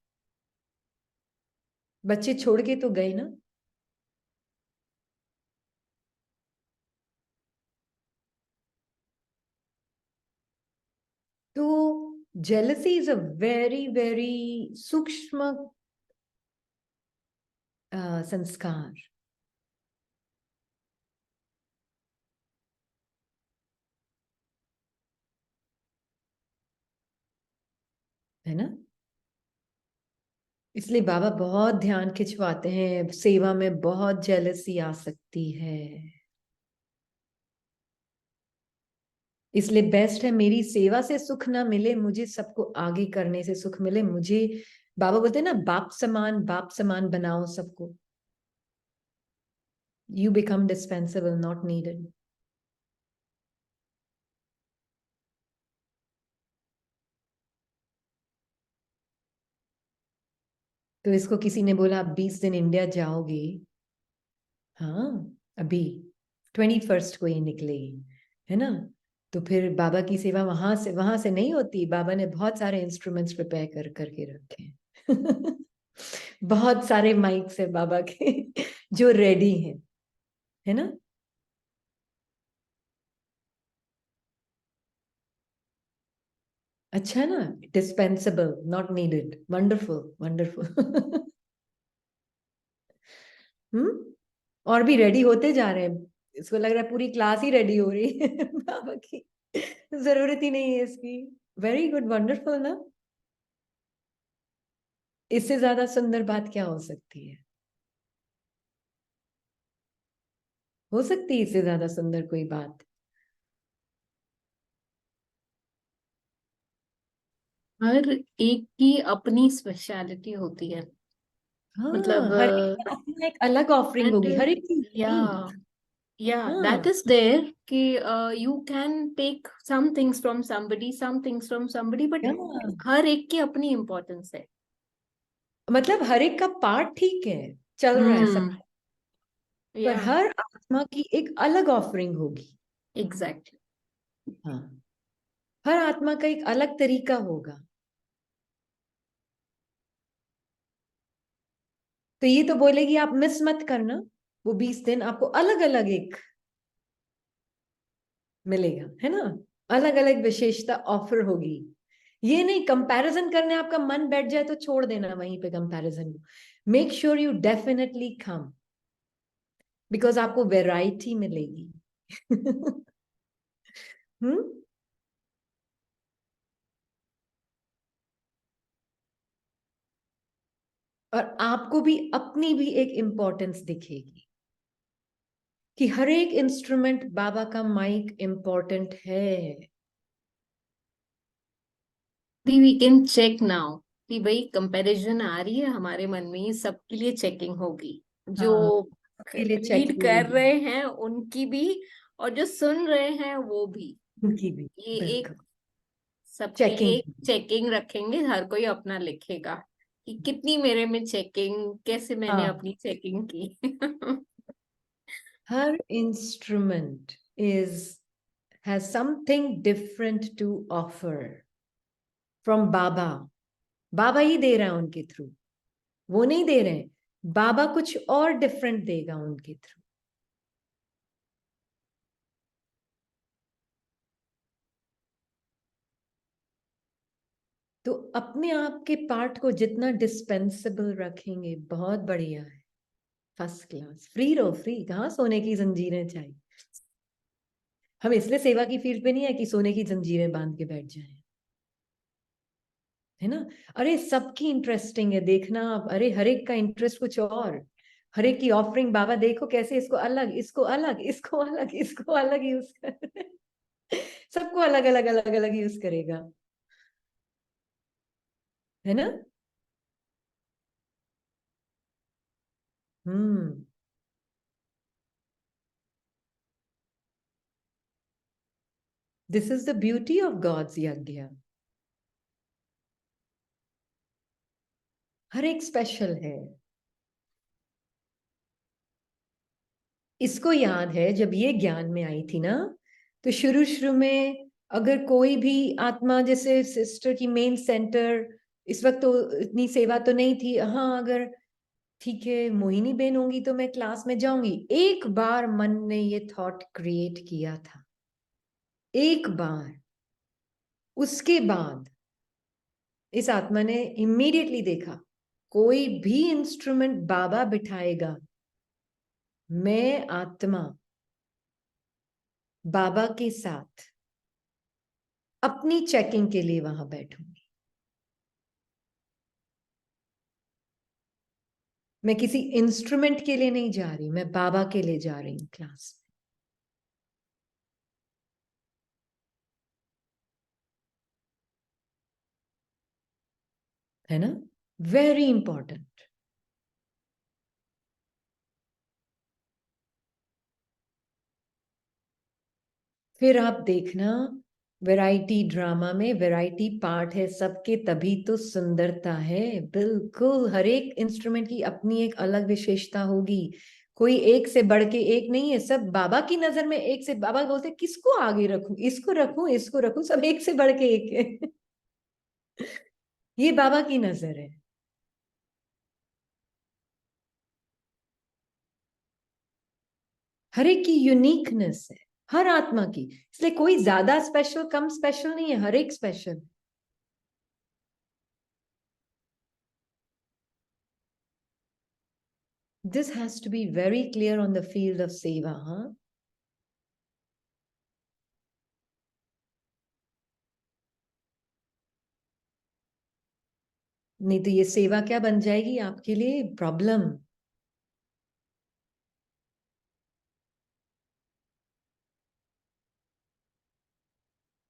बच्चे छोड़ के तो गए ना। तो jealousy is a very very सूक्ष्म संस्कार, है ना। इसलिए बाबा बहुत ध्यान खिंचवाते हैं, सेवा में बहुत जेलसी आ सकती है। इसलिए बेस्ट है मेरी सेवा से सुख ना मिले, मुझे सबको आगे करने से सुख मिले। मुझे बाबा बोलते हैं ना, बाप समान बनाओ सबको। You become dispensable, not needed. तो इसको किसी ने बोला आप 20 दिन इंडिया जाओगे। हाँ अभी 21 को ही निकलेगी, है ना। तो फिर बाबा की सेवा वहां से नहीं होती, बाबा ने बहुत सारे इंस्ट्रूमेंट्स प्रिपेयर करके रखे हैं। बहुत सारे माइक्स है बाबा के जो रेडी है ना। अच्छा ना, dispensable not needed, wonderful wonderful. Hmm. और भी रेडी होते जा रहे हैं, इसको लग रहा है पूरी क्लास ही रेडी हो रही है। बाबा की जरूरत ही नहीं है इसकी। वेरी गुड, वंडरफुल ना। इससे ज्यादा सुंदर बात क्या हो सकती है? हो सकती है इससे ज्यादा सुंदर कोई बात? हर एक की अपनी स्पेशलिटी होती है, मतलब हाँ हर एक का अपना एक अलग ऑफरिंग एंड होगी, हर एक की या यूनिक। या दैट हाँ इज देयर कि you can take some things from somebody, some things from somebody, but हाँ, हर एक की अपनी इम्पोर्टेंस है। मतलब हर एक का पार्ट ठीक है, चल रहा है सब। हम्म। पर या हर आत्मा की एक अलग ऑफरिंग होगी। एग्जैक्टली। हाँ, हर आत्मा का एक अलग तरीका होगा। तो ये तो बोलेगी आप मिस मत करना, वो 20 दिन आपको अलग अलग एक मिलेगा, है ना। अलग अलग विशेषता ऑफर होगी। ये नहीं कंपैरिजन करने आपका मन बैठ जाए तो छोड़ देना वहीं पे कंपैरिजन को। Make sure you definitely come, because आपको वेराइटी मिलेगी। हम्म। और आपको भी अपनी भी एक इंपॉर्टेंस दिखेगी कि हर एक इंस्ट्रूमेंट बाबा का माइक इंपॉर्टेंट है। वी कैन चेक नाउ कि भाई कंपैरिजन आ रही है हमारे मन में, सबके लिए चेकिंग होगी। जो हाँ, के लिए रीड चेकिंग कर होगी, रहे हैं उनकी भी, और जो सुन रहे हैं वो भी। उनकी भी। ये एक बिल्कुल, सबकी चेकिंग। एक चेकिंग रखेंगे, हर कोई अपना लिखेगा कि कितनी मेरे में चेकिंग, कैसे मैंने हाँ, अपनी चेकिंग की। हर instrument is has something different to offer from Baba. Baba ही दे रहा है उनके थ्रू, वो नहीं दे रहे हैं। बाबा कुछ और डिफरेंट देगा उनके थ्रू। तो अपने आप के पार्ट को जितना डिस्पेंसेबल रखेंगे बहुत बढ़िया है। फर्स्ट क्लास, फ्री रहो, फ्री। कहाँ सोने की जंजीरें चाहिए। हम इसलिए सेवा की फील्ड पे नहीं है कि सोने की जंजीरें बांध के बैठ जाएं, है ना। अरे सबकी इंटरेस्टिंग है, देखना आप। अरे हर एक का इंटरेस्ट कुछ और। हर एक की ऑफरिंग बाबा देखो कैसे, इसको अलग, इसको अलग, इसको अलग, इसको अलग यूज कर सबको अलग अलग अलग अलग यूज करेगा, है ना। Hmm. This is the beauty of God's yagya. हर एक स्पेशल है। इसको याद है जब ये ज्ञान में आई थी ना, तो शुरू शुरू में अगर कोई भी आत्मा, जैसे सिस्टर की मेन सेंटर, इस वक्त तो इतनी सेवा तो नहीं थी, हाँ अगर ठीक है मोहिनी बेन होंगी तो मैं क्लास में जाऊंगी, एक बार मन ने ये थॉट क्रिएट किया था, एक बार। उसके बाद इस आत्मा ने इमीडिएटली देखा, कोई भी इंस्ट्रूमेंट बाबा बिठाएगा, मैं आत्मा बाबा के साथ अपनी चेकिंग के लिए वहां बैठूंगी। मैं किसी इंस्ट्रूमेंट के लिए नहीं जा रही, मैं बाबा के लिए जा रही हूँ क्लास में, है ना। Very important. फिर आप देखना, वैरायटी ड्रामा में वैरायटी पार्ट है सबके, तभी तो सुंदरता है। बिल्कुल, हर एक इंस्ट्रूमेंट की अपनी एक अलग विशेषता होगी। कोई एक से बढ़ के एक नहीं है, सब बाबा की नजर में एक से। बाबा बोलते किसको आगे रखूं, इसको रखूं, इसको रखूं, सब एक से बढ़ के एक है। ये बाबा की नजर है। हर एक की यूनिकनेस है, हर आत्मा की। इसलिए कोई ज्यादा स्पेशल कम स्पेशल नहीं है, हर एक special. This has to be very clear on the field of seva, हाँ। नहीं तो ये सेवा क्या बन जाएगी आपके लिए, प्रॉब्लम।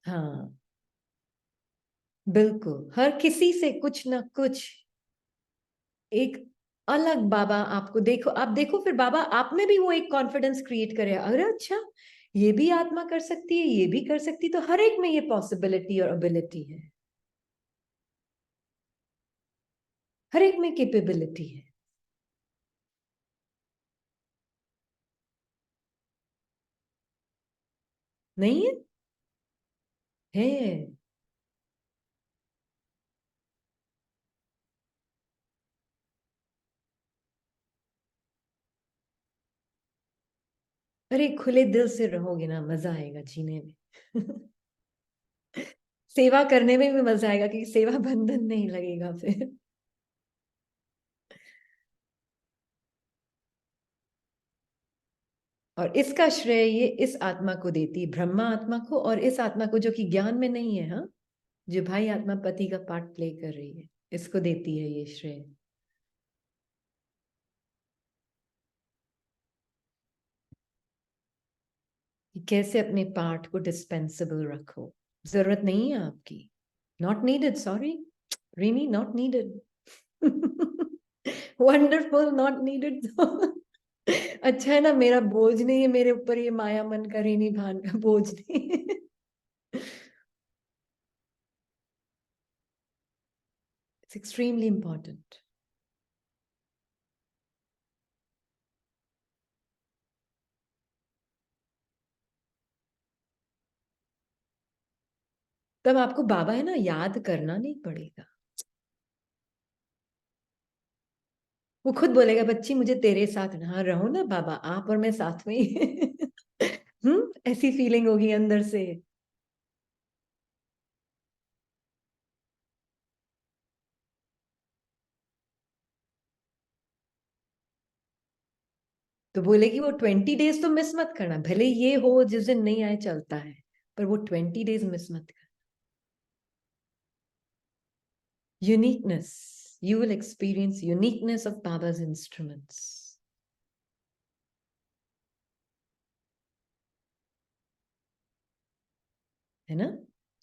हाँ, बिल्कुल, हर किसी से कुछ ना कुछ एक अलग बाबा आपको। देखो, आप देखो फिर बाबा आप में भी वो एक कॉन्फिडेंस क्रिएट करे, अरे अच्छा ये भी आत्मा कर सकती है, ये भी कर सकती है, तो हर एक में ये पॉसिबिलिटी और एबिलिटी है, हर एक में कैपेबिलिटी है। नहीं है? है। अरे खुले दिल से रहोगे ना, मजा आएगा जीने में। सेवा करने में भी मजा आएगा, क्योंकि सेवा बंधन नहीं लगेगा फिर। और इसका श्रेय ये इस आत्मा को देती है, ब्रह्मा आत्मा को, और इस आत्मा को जो कि ज्ञान में नहीं है, हाँ, जो भाई आत्मा पति का पार्ट प्ले कर रही है, इसको देती है ये श्रेय। कि कैसे अपने पार्ट को डिस्पेंसेबल रखो। जरूरत नहीं है आपकी, not needed, sorry Rimi, not needed. Wonderful, not needed. अच्छा है ना, मेरा बोझ नहीं है मेरे ऊपर, ये माया मन का ऋणी भान का बोझ नहीं है। It's extremely important. तब आपको बाबा है ना याद करना नहीं पड़ेगा, वो खुद बोलेगा बच्ची मुझे तेरे साथ, हाँ रहो ना बाबा, आप और मैं साथ में ही। ऐसी फीलिंग होगी अंदर से। तो बोलेगी वो 20 डेज तो मिस मत करना, भले ये हो जिस दिन नहीं आए चलता है, पर वो 20 डेज मिस मत करना। Uniqueness, you will experience uniqueness of Baba's instruments, है ना।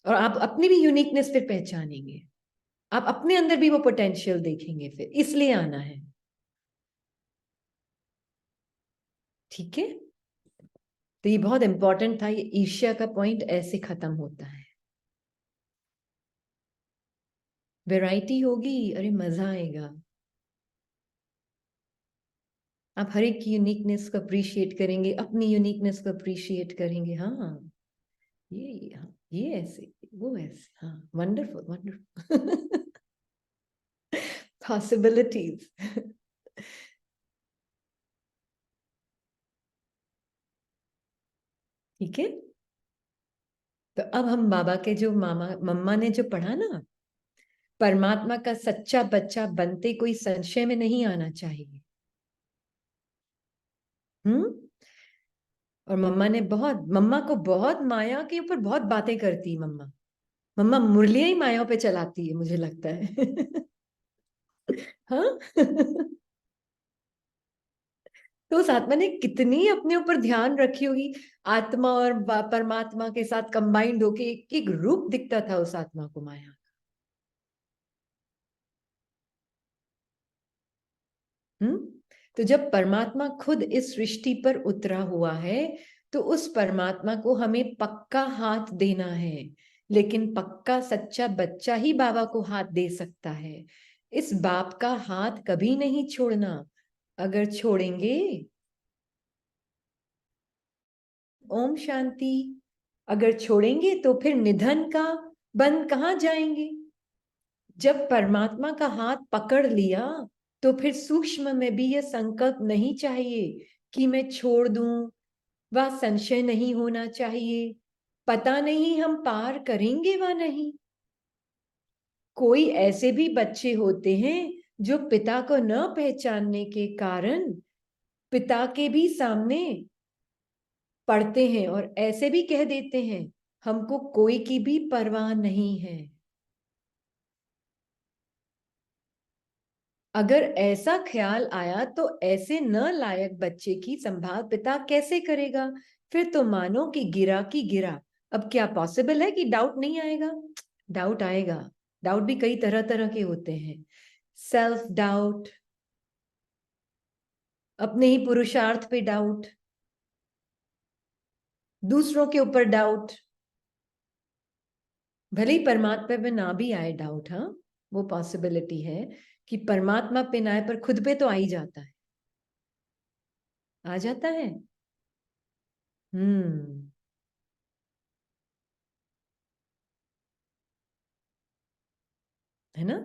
और आप अपनी भी यूनिकनेस फिर पहचानेंगे, आप अपने अंदर भी वो पोटेंशियल देखेंगे, फिर इसलिए आना है। ठीक है, तो ये बहुत इंपॉर्टेंट था, ये ईर्ष्या का पॉइंट ऐसे खत्म होता है। वैरायटी होगी, अरे मजा आएगा। आप हर एक की यूनिकनेस को अप्रिशिएट करेंगे, अपनी यूनिकनेस को अप्रिशिएट करेंगे। हाँ, हाँ, ये ऐसे, वो ऐसे, हाँ, वंडरफुल वंडरफुल। पॉसिबिलिटीज। ठीक है, तो अब हम बाबा के जो मामा मम्मा ने जो पढ़ा ना, परमात्मा का सच्चा बच्चा बनते कोई संशय में नहीं आना चाहिए। हम्म। और मम्मा को बहुत माया के ऊपर बहुत बातें करती मम्मा। मम्मा मुरलियां ही माया पे चलाती है मुझे लगता है। हाँ। तो उस आत्मा ने कितनी अपने ऊपर ध्यान रखी होगी। आत्मा और परमात्मा के साथ कंबाइंड होके एक एक रूप दिखता था उस आत्मा को माया। हम्म। तो जब परमात्मा खुद इस सृष्टि पर उतरा हुआ है, तो उस परमात्मा को हमें पक्का हाथ देना है। लेकिन पक्का सच्चा बच्चा ही बाबा को हाथ दे सकता है। इस बाप का हाथ कभी नहीं छोड़ना। अगर छोड़ेंगे, ओम शांति, अगर छोड़ेंगे तो फिर निधन का बंद कहाँ जाएंगे। जब परमात्मा का हाथ पकड़ लिया, तो फिर सूक्ष्म में भी यह संकल्प नहीं चाहिए कि मैं छोड़ दूं, वह संशय नहीं होना चाहिए, पता नहीं हम पार करेंगे व नहीं। कोई ऐसे भी बच्चे होते हैं जो पिता को न पहचानने के कारण पिता के भी सामने पढ़ते हैं और ऐसे भी कह देते हैं हमको कोई की भी परवाह नहीं है। अगर ऐसा ख्याल आया तो ऐसे न लायक बच्चे की संभाल पिता कैसे करेगा। फिर तो मानो कि गिरा की गिरा। अब क्या पॉसिबल है कि डाउट नहीं आएगा। डाउट आएगा। डाउट भी कई तरह तरह के होते हैं। सेल्फ डाउट, अपने ही पुरुषार्थ पे डाउट, दूसरों के ऊपर डाउट। भले ही परमात्मा पे ना भी आए डाउट, हाँ, वो पॉसिबिलिटी है कि परमात्मा पे ना आए पर खुद पे तो आ ही जाता है। आ जाता है। हम्म। है ना।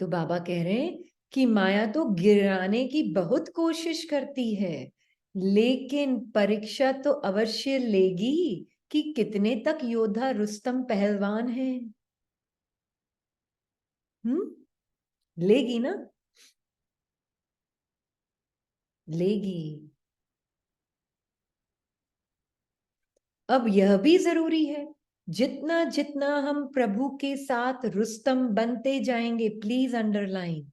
तो बाबा कह रहे हैं कि माया तो गिराने की बहुत कोशिश करती है, लेकिन परीक्षा तो अवश्य लेगी कि कितने तक योद्धा रुस्तम पहलवान है। लेगी ना, लेगी। अब यह भी जरूरी है, जितना जितना हम प्रभु के साथ रुस्तम बनते जाएंगे, प्लीज अंडरलाइन,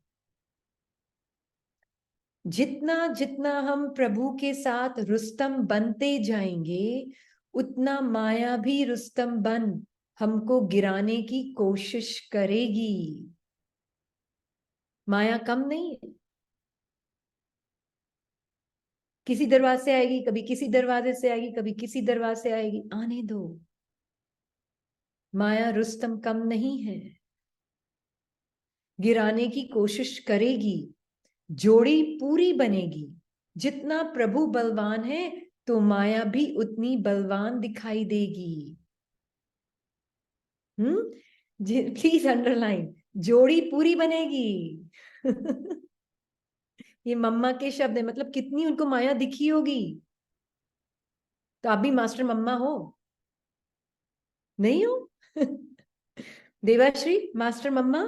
जितना जितना हम प्रभु के साथ रुस्तम बनते जाएंगे, उतना माया भी रुस्तम बन हमको गिराने की कोशिश करेगी। माया कम नहीं है, किसी दरवाजे से आएगी, कभी किसी दरवाजे से आएगी, कभी किसी दरवाजे से आएगी, आने दो। माया रुस्तम कम नहीं है, गिराने की कोशिश करेगी, जोड़ी पूरी बनेगी। जितना प्रभु बलवान है तो माया भी उतनी बलवान दिखाई देगी। प्लीज अंडरलाइन, जोड़ी पूरी बनेगी। ये मम्मा के शब्द है, मतलब कितनी उनको माया दिखी होगी। तो आप भी मास्टर मम्मा हो? नहीं हो? देवाश्री मास्टर मम्मा।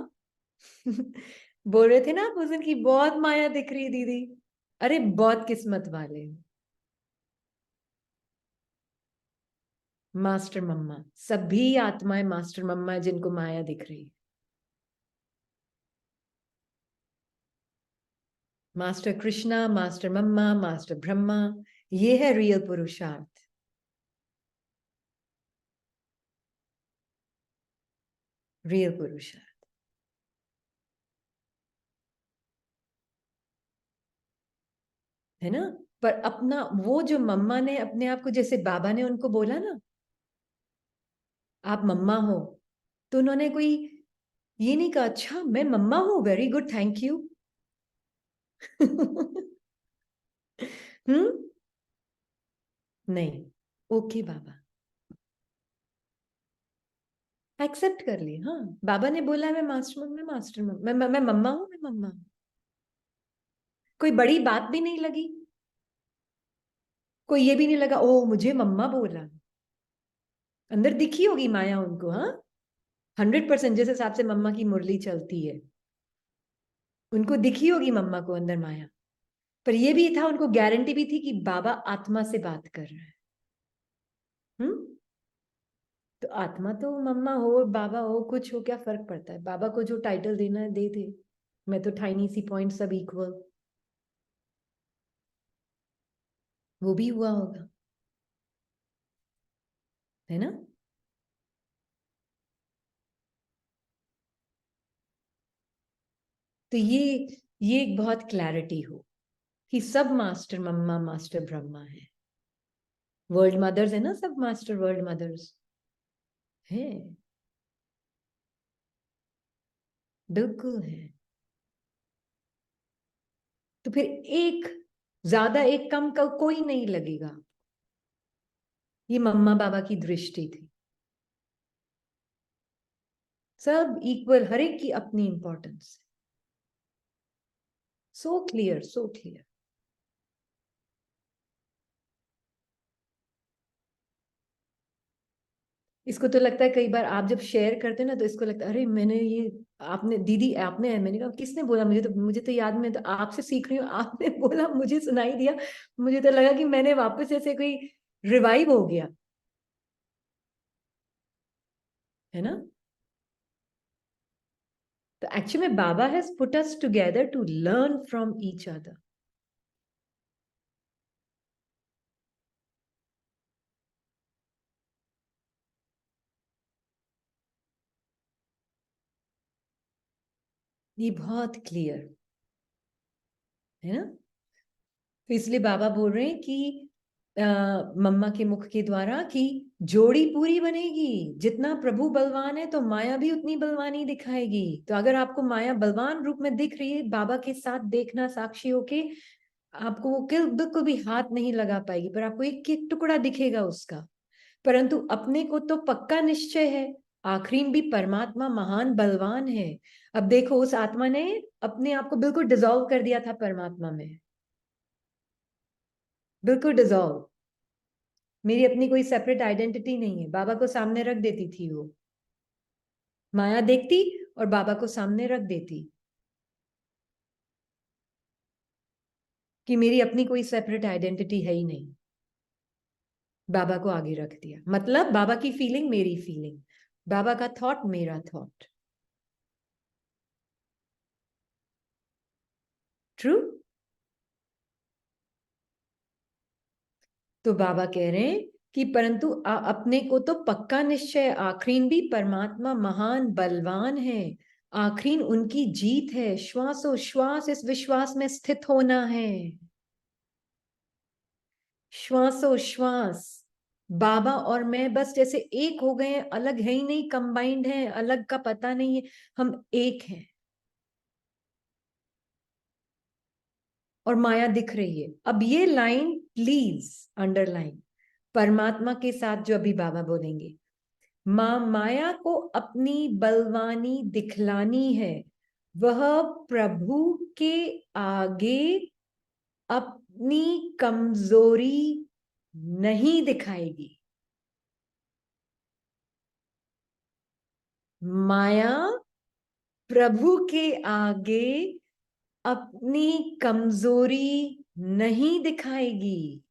बोल रहे थे ना आप उस दिन की बहुत माया दिख रही है दीदी। अरे बहुत किस्मत वाले मास्टर मम्मा, सभी आत्माएं मास्टर मम्मा है जिनको माया दिख रही है। मास्टर कृष्णा, मास्टर मम्मा, मास्टर ब्रह्मा, ये है रियल पुरुषार्थ। रियल पुरुषार्थ है ना। पर अपना वो जो मम्मा ने अपने आप को, जैसे बाबा ने उनको बोला ना आप मम्मा हो, तो उन्होंने कोई ये नहीं कहा अच्छा मैं मम्मा हूं, वेरी गुड थैंक यू। हम्म, नहीं, ओके बाबा, एक्सेप्ट कर लिए। हाँ, बाबा ने बोला मैं मास्टर, मैं मास्टर, मैं मम्मा हूं, मैं मम्मा हूं। कोई बड़ी बात भी नहीं लगी, कोई ये भी नहीं लगा ओ मुझे मम्मा बोला। अंदर दिखी होगी माया उनको, हाँ 100%, जिस हिसाब से मम्मा की मुरली चलती है उनको दिखी होगी मम्मा को अंदर माया। पर ये भी था, उनको गारंटी भी थी कि बाबा आत्मा से बात कर रहा है। तो आत्मा तो मम्मा हो बाबा हो कुछ हो, क्या फर्क पड़ता है, बाबा को जो टाइटल देना है दे दे, मैं तो टाइनी सी पॉइंट, सब इक्वल। वो भी हुआ होगा, है ना। तो ये एक बहुत क्लैरिटी हो कि सब मास्टर मम्मा मास्टर ब्रह्मा है। वर्ल्ड मदर्स है ना, सब मास्टर वर्ल्ड मदर्स है, बिल्कुल है। तो फिर एक ज्यादा एक कम का कोई नहीं लगेगा। ये मम्मा बाबा की दृष्टि थी, सब इक्वल, हर एक की अपनी importance. So clear, so clear. इसको तो लगता है कई बार आप जब शेयर करते हैं ना, तो इसको लगता है अरे मैंने ये, आपने दीदी आपने, मैंने कहा किसने बोला, मुझे तो याद में, तो आपसे सीख रही हूँ, आपने बोला मुझे सुनाई दिया, मुझे तो लगा कि मैंने वापस ऐसे कोई रिवाइव हो गया, है ना। तो एक्चुअली में Baba has put us together to learn from each other. ये बहुत क्लियर है ना। तो इसलिए बाबा बोल रहे हैं कि मम्मा के मुख के द्वारा कि जोड़ी पूरी बनेगी, जितना प्रभु बलवान है तो माया भी उतनी बलवानी दिखाएगी। तो अगर आपको माया बलवान रूप में दिख रही है, बाबा के साथ देखना साक्षी होके, आपको वो बिल्कुल भी हाथ नहीं लगा पाएगी, पर आपको एक एक टुकड़ा दिखेगा उसका। परंतु अपने को तो पक्का निश्चय है, आखिरीन भी परमात्मा महान बलवान है। अब देखो, उस आत्मा ने अपने आप को बिल्कुल डिसॉल्व कर दिया था परमात्मा में, बिल्कुल डिसॉल्व। मेरी अपनी कोई सेपरेट आइडेंटिटी नहीं है, बाबा को सामने रख देती थी वो, माया देखती और बाबा को सामने रख देती कि मेरी अपनी कोई सेपरेट आइडेंटिटी है ही नहीं। बाबा को आगे रख दिया, मतलब बाबा की फीलिंग मेरी फीलिंग, बाबा का थॉट मेरा थॉट। ट्रू। तो बाबा कह रहे हैं कि परंतु अपने को तो पक्का निश्चय, आखरीन भी परमात्मा महान बलवान है, आखरीन उनकी जीत है, श्वासोश्वास इस विश्वास में स्थित होना है। श्वासोश्वास बाबा और मैं बस जैसे एक हो गए हैं, अलग है ही नहीं, कंबाइंड है, अलग का पता नहीं है, हम एक हैं। और माया दिख रही है। अब ये लाइन प्लीज अंडरलाइन, परमात्मा के साथ जो अभी बाबा बोलेंगे, माया को अपनी बलवानी दिखलानी है, वह प्रभु के आगे अपनी कमजोरी नहीं दिखाएगी। माया प्रभु के आगे अपनी कमजोरी नहीं दिखाएगी,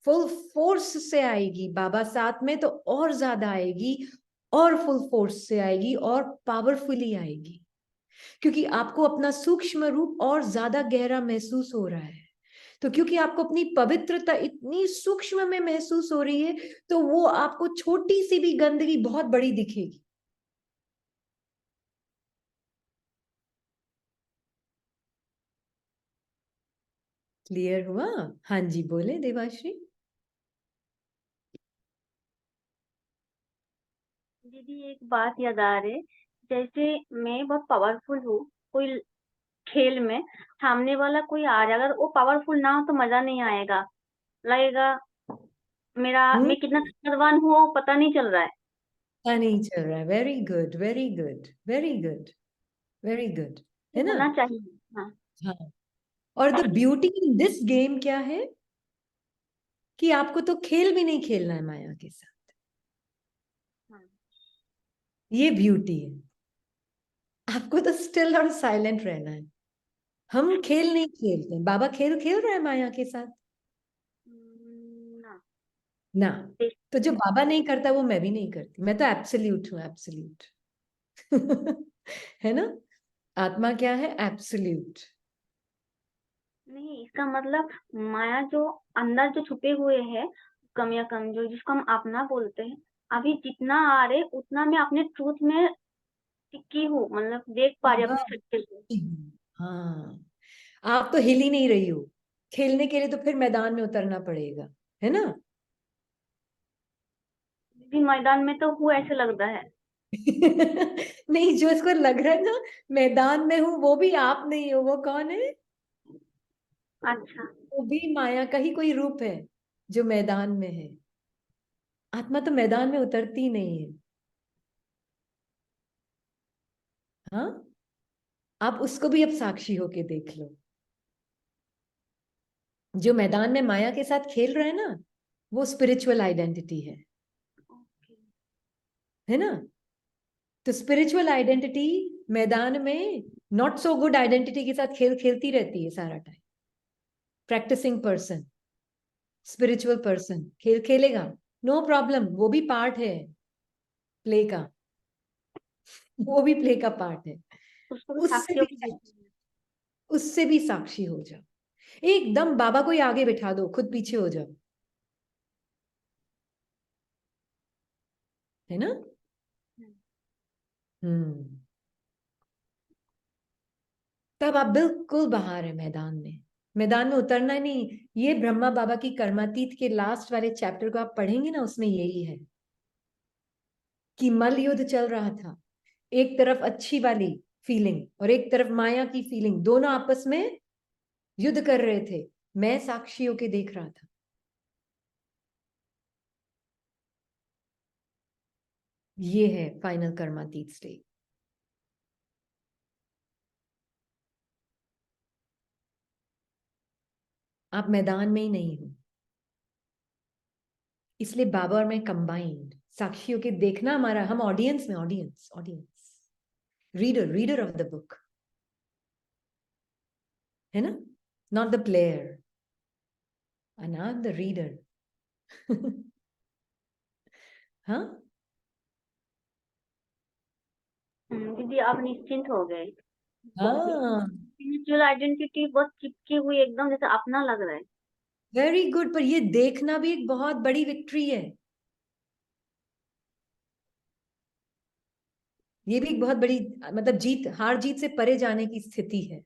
फुल फोर्स से आएगी। बाबा साथ में तो और ज्यादा आएगी, और फुल फोर्स से आएगी, और पावरफुली आएगी, क्योंकि आपको अपना सूक्ष्म रूप और ज्यादा गहरा महसूस हो रहा है। तो क्योंकि आपको अपनी पवित्रता इतनी सूक्ष्म में महसूस हो रही है, तो वो आपको छोटी सी भी गंदगी बहुत बड़ी दिखेगी। क्लियर हुआ? हाँ जी, बोले देवाश्री। दीदी एक बात याद आ रही, जैसे मैं बहुत पावरफुल हूँ कोई खेल में, सामने वाला कोई आ जाए, अगर वो पावरफुल ना हो तो मजा नहीं आएगा, लगेगा मैं कितना ताकतवान हूँ वो पता नहीं चल रहा है। पता नहीं चल रहा है। Very good, very good, very good, very good, है ना? होना चाहिए। हाँ। हाँ। और the beauty in this game क्या है कि आपको तो खेल भी नहीं खेलना है माया के साथ। हाँ। ये ब्यूटी है। आपको तो स्टिल और साइलेंट रहना है। हम खेल नहीं खेलते हैं। बाबा खेल खेल रहा है माया के साथ ना। ना। तो जो बाबा नहीं करता वो मैं भी नहीं करती। मैं तो एब्सोल्यूट हूँ, एब्सोल्यूट। है ना? आत्मा क्या है? एब्सोल्यूट। नहीं, इसका मतलब माया जो अंदर जो छुपे हुए हैं, कम या कम जो जिसको हम अपना बोलते हैं, अभी जितना आ रहे उतना मैं अपने ट्रूथ में टिकी हूँ, मतलब देख पा रही हूँ अपने सत्य को। हाँ, आप तो हिल ही नहीं रही हो। खेलने के लिए तो फिर मैदान में उतरना पड़ेगा, है ना? दीदी मैदान में तो हूँ ऐसे लग रहा है। नहीं, जो इसको लग रहा है ना मैदान में हूँ, वो भी आप नहीं हो। वो कौन है? अच्छा। वो भी माया का ही कोई रूप है जो मैदान में है। आत्मा तो मैदान में उतरती नहीं है। हाँ, आप उसको भी अब साक्षी होके देख लो। जो मैदान में माया के साथ खेल रहा है ना, वो स्पिरिचुअल आइडेंटिटी है ना? तो स्पिरिचुअल आइडेंटिटी मैदान में नॉट सो गुड आइडेंटिटी के साथ खेल खेलती रहती है सारा time. Practising person, spiritual person खेल खेलेगा, नो प्रॉब्लम, वो भी पार्ट है प्ले का। वो भी प्ले का पार्ट है। उसको भी उससे साक्षी भी होकर देखना है। उससे भी साक्षी हो जाओ। एकदम बाबा को ही आगे बिठा दो, खुद पीछे हो जाओ, है ना? हम्म। तब आप बिल्कुल बाहर है मैदान में। मैदान में उतरना ही नहीं। ये ब्रह्मा बाबा की कर्मातीत के लास्ट वाले चैप्टर को आप पढ़ेंगे ना, उसमें यही है कि मल युद्ध चल रहा था। एक तरफ अच्छी वाली फीलिंग और एक तरफ माया की फीलिंग, दोनों आपस में युद्ध कर रहे थे। मैं साक्षी होके देख रहा था। ये है फाइनल कर्मातीत स्टेट। आप मैदान में ही नहीं हो, इसलिए बाबा और मैं कंबाइंड साक्षियों के देखना हमारा, हम ऑडियंस में, audience audience reader of the book है ना, not the player, not the reader. हाँ दीदी आप निश्चिंत हो गए। हाँ, स्पिरिचुअल आइडेंटिटी बहुत चिपकी हुई, एकदम जैसे अपना लग रहा है। Very good. पर ये देखना भी एक बहुत बड़ी विक्ट्री है, ये भी एक बहुत बड़ी, मतलब जीत हार जीत से परे जाने की स्थिति है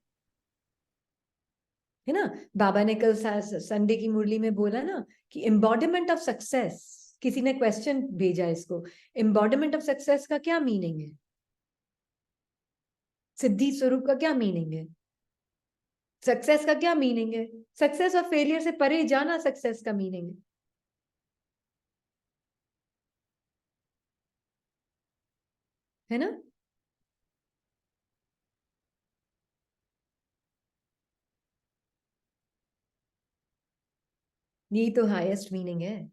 ना। बाबा ने कल संडे की मुरली में बोला ना कि एम्बॉडीमेंट ऑफ सक्सेस, किसी ने क्वेश्चन भेजा इसको, एम्बॉडीमेंट ऑफ सक्सेस का क्या मीनिंग है, सिद्धि स्वरूप का क्या मीनिंग है, सक्सेस का क्या मीनिंग है, सक्सेस और फेलियर से परे जाना सक्सेस का मीनिंग है ना। यही तो हाईएस्ट मीनिंग है।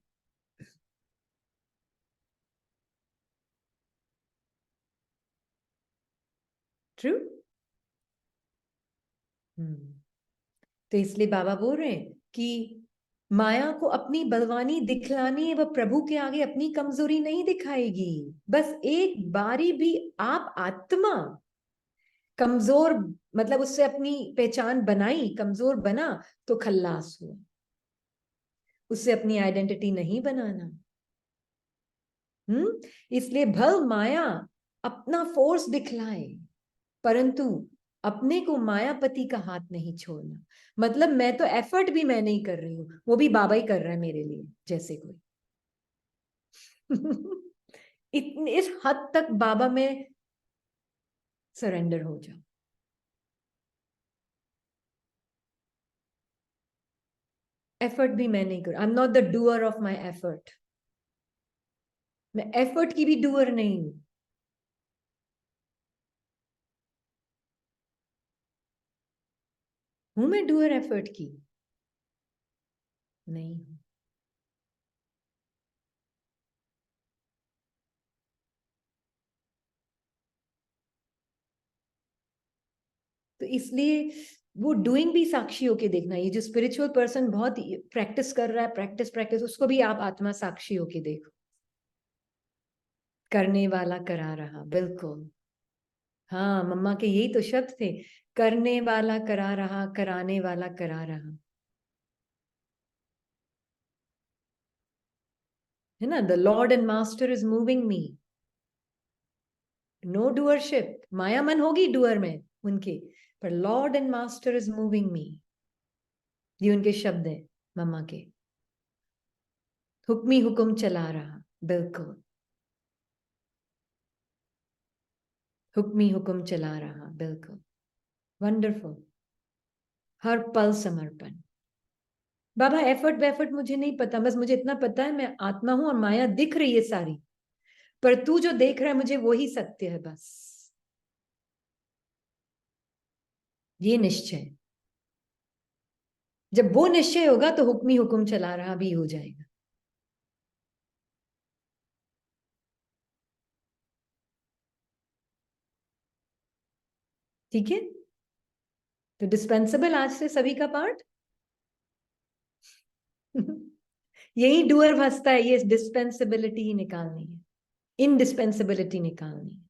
ट्रू। तो इसलिए बाबा बोल रहे हैं कि माया को अपनी बलवानी दिखलानी है, वह प्रभु के आगे अपनी कमजोरी नहीं दिखाएगी। बस एक बारी भी आप आत्मा कमजोर, मतलब उससे अपनी पहचान बनाई, कमजोर बना तो खल्लास हुआ, उससे अपनी आइडेंटिटी नहीं बनाना। इसलिए भल माया अपना फोर्स दिखलाए, परंतु अपने को मायापति का हाथ नहीं छोड़ना। मतलब मैं तो एफर्ट भी मैं नहीं कर रही हूं, वो भी बाबा ही कर रहा है मेरे लिए, जैसे कोई। इतने इस हद तक बाबा में सरेंडर हो जाओ। एफर्ट भी मैं नहीं कर, आई am not the doer of my effort, मैं एफर्ट की भी डूअर नहीं हूं। हूं मैं डूअर एफर्ट की? नहीं हूं। तो इसलिए वो डूइंग भी साक्षी होके देखना। ये जो स्पिरिचुअल पर्सन बहुत प्रैक्टिस कर रहा है, प्रैक्टिस प्रैक्टिस, उसको भी आप आत्मा साक्षी होके देखो। करने वाला करा रहा, बिल्कुल। हाँ, मम्मा के यही तो शब्द थे, करने वाला करा रहा, कराने वाला करा रहा, है ना। The lord and master is moving me, no doership. माया मन होगी डूअर में उनके, पर lord and master is moving me, ये उनके शब्द हैं मम्मा के। हुक्मी हुक्म चला रहा, बिल्कुल, हुक्मी हुक्म चला रहा, बिल्कुल। वंडरफुल। हर पल समर्पण। बाबा एफर्ट वेफर्ट मुझे नहीं पता, बस मुझे इतना पता है मैं आत्मा हूं और माया दिख रही है सारी, पर तू जो देख रहा है मुझे वही सत्य है, बस ये निश्चय। जब वो निश्चय होगा तो हुक्मी हुक्म चला रहा भी हो जाएगा। ठीक है। तो डिस्पेंसेबल आज से सभी का पार्ट। यही डूअर फंसता है, ये डिस्पेंसिबिलिटी ही निकालनी है, इनडिस्पेंसिबिलिटी निकालनी है।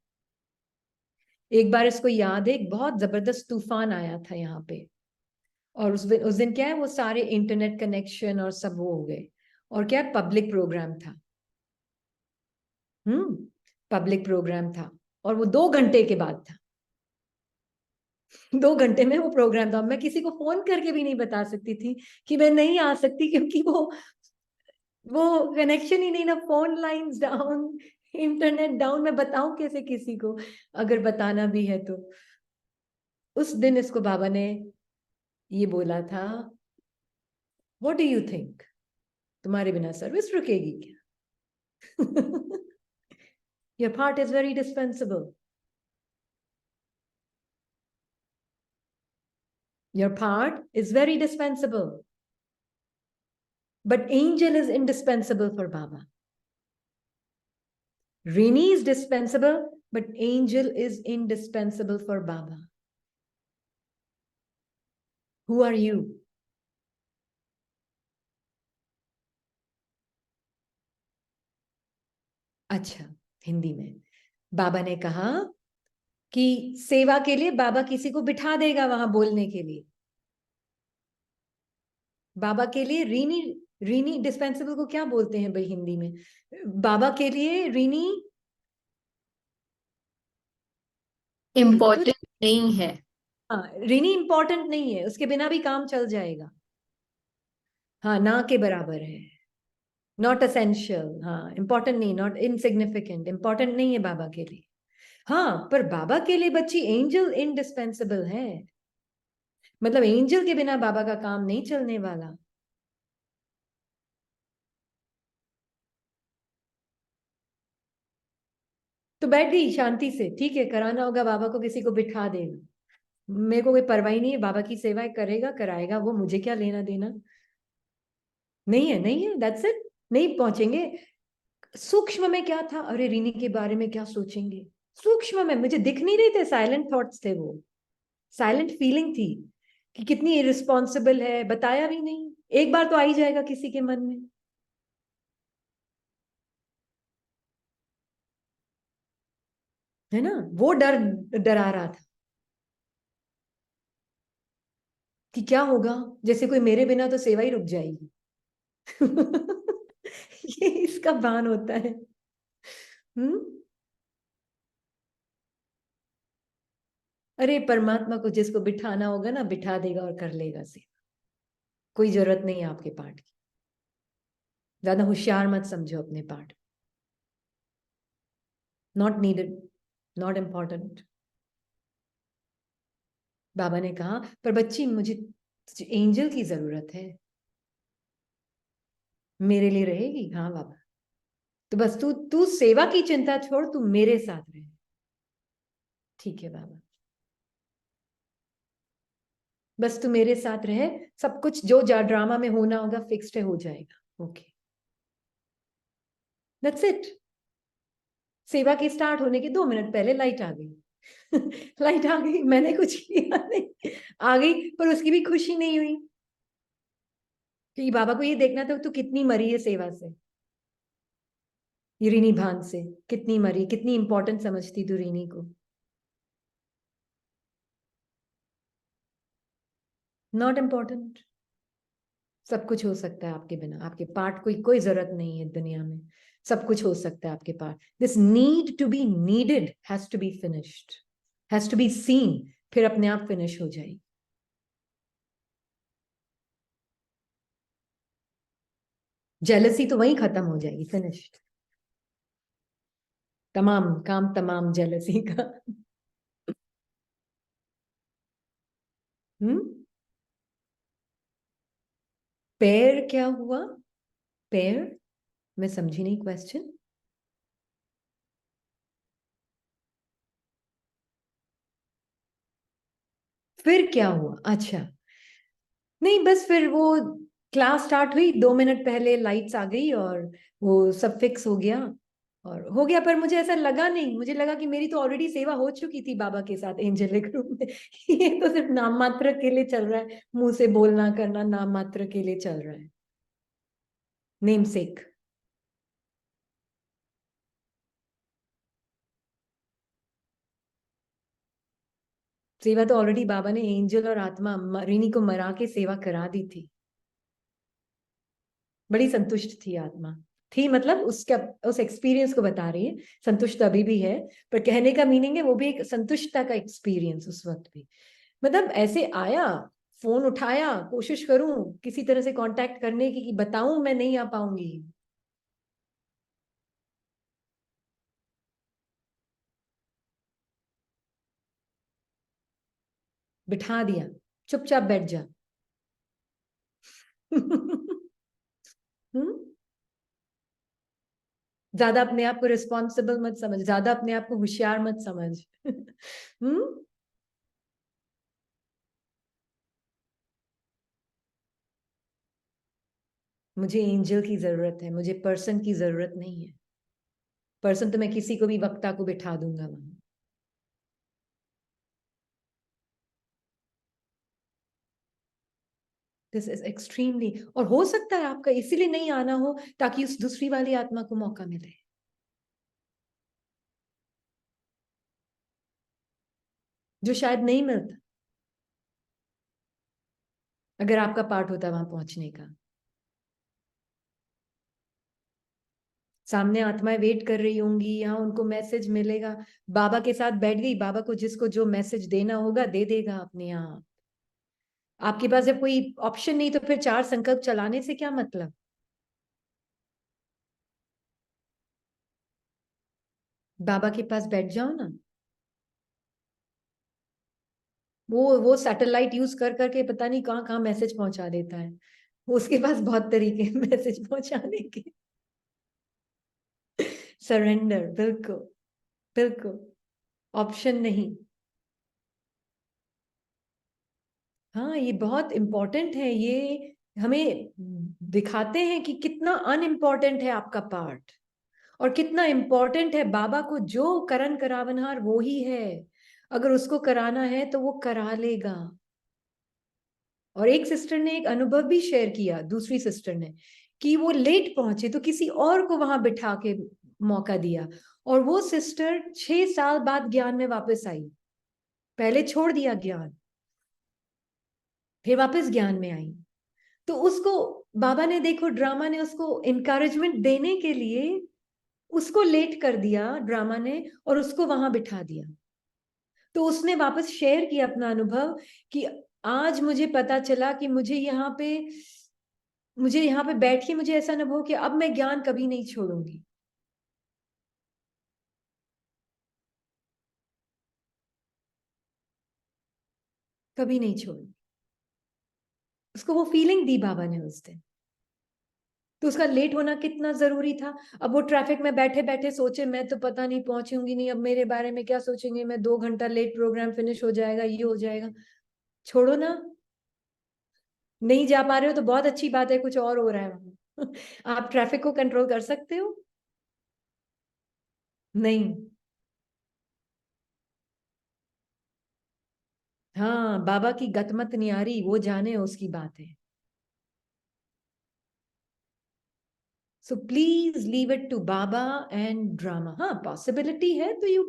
एक बार इसको याद है, एक बहुत जबरदस्त तूफान आया था यहाँ पे, और उस दिन क्या है, वो सारे इंटरनेट कनेक्शन और सब वो हो गए, और क्या पब्लिक प्रोग्राम था। पब्लिक प्रोग्राम था, और वो 2 घंटे के बाद था। 2 घंटे में वो प्रोग्राम था, मैं किसी को फोन करके भी नहीं बता सकती थी कि मैं नहीं आ सकती, क्योंकि वो कनेक्शन ही नहीं ना, phone lines down, internet down, मैं बताऊं कैसे किसी को, अगर बताना भी है तो। उस दिन इसको बाबा ने ये बोला था, व्हाट डू यू थिंक, तुम्हारे बिना सर्विस रुकेगी क्या? Your part is very dispensable. Your part is very dispensable. But angel is indispensable for Baba. Rini is dispensable, but angel is indispensable for Baba. Who are you? अच्छा, हिंदी में बाबा ने कहा कि सेवा के लिए बाबा किसी को बिठा देगा वहां बोलने के लिए। बाबा के लिए रीनी, रीनी डिस्पेंसेबल को क्या बोलते हैं भाई हिंदी में? बाबा के लिए रीनी इम्पोर्टेंट नहीं है। हाँ, रीनी इंपॉर्टेंट नहीं है, उसके बिना भी काम चल जाएगा। हाँ, ना के बराबर है, नॉट असेंशियल। हाँ, इंपॉर्टेंट नहीं, नॉट इनसिग्निफिकेंट, इंपॉर्टेंट नहीं है बाबा के लिए। हाँ, पर बाबा के लिए बच्ची एंजल इंडिस्पेंसिबल है। मतलब एंजल के बिना बाबा का काम नहीं चलने वाला। तो बैठ गई शांति से, ठीक है, कराना होगा बाबा को, किसी को बिठा देना, मेरे को कोई परवाह नहीं है, बाबा की सेवा करेगा कराएगा वो, मुझे क्या लेना देना। नहीं है, नहीं है, दैट्स इट। नहीं पहुंचेंगे। सूक्ष्म में क्या था, अरे रीनी के बारे में क्या सोचेंगे, सूक्ष्म में मुझे दिख नहीं रहे थे, साइलेंट थॉट्स थे वो, साइलेंट फीलिंग थी कि कितनी इरिस्पॉन्सिबल है, बताया भी नहीं। एक बार तो आ ही जाएगा किसी के मन में, है ना? वो डर डरा रहा था कि क्या होगा, जैसे कोई मेरे बिना तो सेवा ही रुक जाएगी। ये इसका भान होता है। हम्म। अरे परमात्मा को जिसको बिठाना होगा ना, बिठा देगा और कर लेगा सेवा। कोई जरूरत नहीं है आपके पाठ की, ज्यादा होशियार मत समझो अपने पाठ। Not needed, not important. Baba ने कहा पर बच्ची मुझे एंजल की जरूरत है। मेरे लिए रहेगी? हाँ बाबा। तो बस तू तू सेवा की चिंता छोड़, तू मेरे साथ रहे। ठीक है बाबा, बस तू मेरे साथ रहे, सब कुछ जो ड्रामा में होना होगा फिक्स्ड है, हो जाएगा। Okay, that's it. सेवा के स्टार्ट होने के 2 मिनट पहले लाइट आ गई। लाइट आ गई, मैंने कुछ किया नहीं, आ गई, पर उसकी भी खुशी नहीं हुई क्योंकि बाबा को ये देखना था तू कितनी मरी है सेवा से, ये रीनी भान से कितनी मरी, कितनी इंपॉर्टेंट समझती तू रीनी को। Not important. सब कुछ हो सकता है आपके बिना, आपके पार्ट कोई कोई जरूरत नहीं है दुनिया में, सब कुछ हो सकता है आपके part. This need to be needed has to be finished, has to be seen, फिर अपने आप फिनिश हो जाएगी। जेलसी तो वहीं खत्म हो जाएगी, फिनिश्ड, तमाम काम तमाम जेलसी का। हम्म। पैर क्या हुआ? पैर, मैं समझी नहीं क्वेश्चन। फिर क्या हुआ? अच्छा, नहीं बस फिर वो क्लास स्टार्ट हुई, 2 मिनट पहले लाइट्स आ गई और वो सब फिक्स हो गया और हो गया। पर मुझे ऐसा लगा नहीं, मुझे लगा कि मेरी तो ऑलरेडी सेवा हो चुकी थी बाबा के साथ एंजेलिक रूप में। ये तो सिर्फ नाम मात्र के लिए चल रहा है, मुंह से बोलना करना नाम मात्र के लिए चल रहा है, नेम सेक। सेवा तो ऑलरेडी बाबा ने एंजल और आत्मा रीनी को मरा के सेवा करा दी थी। बड़ी संतुष्ट थी आत्मा, थी मतलब उसका, उस एक्सपीरियंस को बता रही है। संतुष्ट अभी भी है, पर कहने का मीनिंग है वो भी एक संतुष्टता का एक्सपीरियंस उस वक्त भी। मतलब ऐसे आया, फोन उठाया, कोशिश करूं किसी तरह से कांटेक्ट करने की कि बताऊं मैं नहीं आ पाऊंगी, बिठा दिया, चुपचाप बैठ जा। हम्म। ज्यादा अपने आप को रिस्पॉन्सिबल मत समझ, ज्यादा अपने आप को होशियार मत समझ। मुझे एंजल की जरूरत है, मुझे पर्सन की जरूरत नहीं है। पर्सन तो मैं किसी को भी वक्ता को बिठा दूंगा वहां। दिस इज एक्सट्रीमली, और हो सकता है आपका इसीलिए नहीं आना हो ताकि उस दूसरी वाली आत्मा को मौका मिले। जो शायद नहीं मिलता अगर आपका पार्ट होता वहां पहुंचने का। सामने आत्माएं वेट कर रही होंगी, यहाँ उनको मैसेज मिलेगा, बाबा के साथ बैठ गई, बाबा को जिसको जो मैसेज देना होगा दे देगा अपने आप। आपके पास जब कोई ऑप्शन नहीं तो फिर चार संकल्प चलाने से क्या मतलब। बाबा के पास बैठ जाओ ना। वो सैटेलाइट यूज कर करके पता नहीं कहाँ कहाँ मैसेज पहुंचा देता है। उसके पास बहुत तरीके हैं मैसेज पहुंचाने के। सरेंडर, बिल्कुल बिल्कुल, ऑप्शन नहीं। हाँ, ये बहुत इंपॉर्टेंट है, ये हमें दिखाते हैं कि कितना अनइम्पॉर्टेंट है आपका पार्ट, और कितना इंपॉर्टेंट है बाबा को जो करण करावनहार वो ही है। अगर उसको कराना है तो वो करा लेगा। और एक सिस्टर ने एक अनुभव भी शेयर किया, दूसरी सिस्टर ने, कि वो लेट पहुंचे तो किसी और को वहां बिठा के मौका दिया, और वो सिस्टर 6 साल बाद ज्ञान में वापस आई। पहले छोड़ दिया ज्ञान, फिर वापस ज्ञान में आई। तो उसको बाबा ने, देखो ड्रामा ने उसको इनकरेजमेंट देने के लिए उसको लेट कर दिया ड्रामा ने, और उसको वहां बिठा दिया। तो उसने वापस शेयर किया अपना अनुभव कि आज मुझे पता चला कि मुझे यहाँ पे बैठ के मुझे ऐसा अनुभव कि अब मैं ज्ञान कभी नहीं छोड़ूंगी। कभी नहीं छोड़ूंगी। उसको वो फीलिंग दी बाबा ने उस दिन। तो उसका लेट होना कितना जरूरी था। अब वो ट्रैफिक में बैठे बैठे सोचे मैं तो पता नहीं पहुंचूंगी नहीं, अब मेरे बारे में क्या सोचेंगे, मैं 2 घंटा लेट, प्रोग्राम फिनिश हो जाएगा, ये हो जाएगा। छोड़ो ना। नहीं जा पा रहे हो तो बहुत अच्छी बात है, कुछ और हो रहा है वहां। आप ट्रैफिक को कंट्रोल कर सकते हो? नहीं। हाँ, बाबा की गतमत न्यारी, वो जाने उसकी बात है। So please leave it to Baba and drama. हाँ, पॉसिबिलिटी है तो यू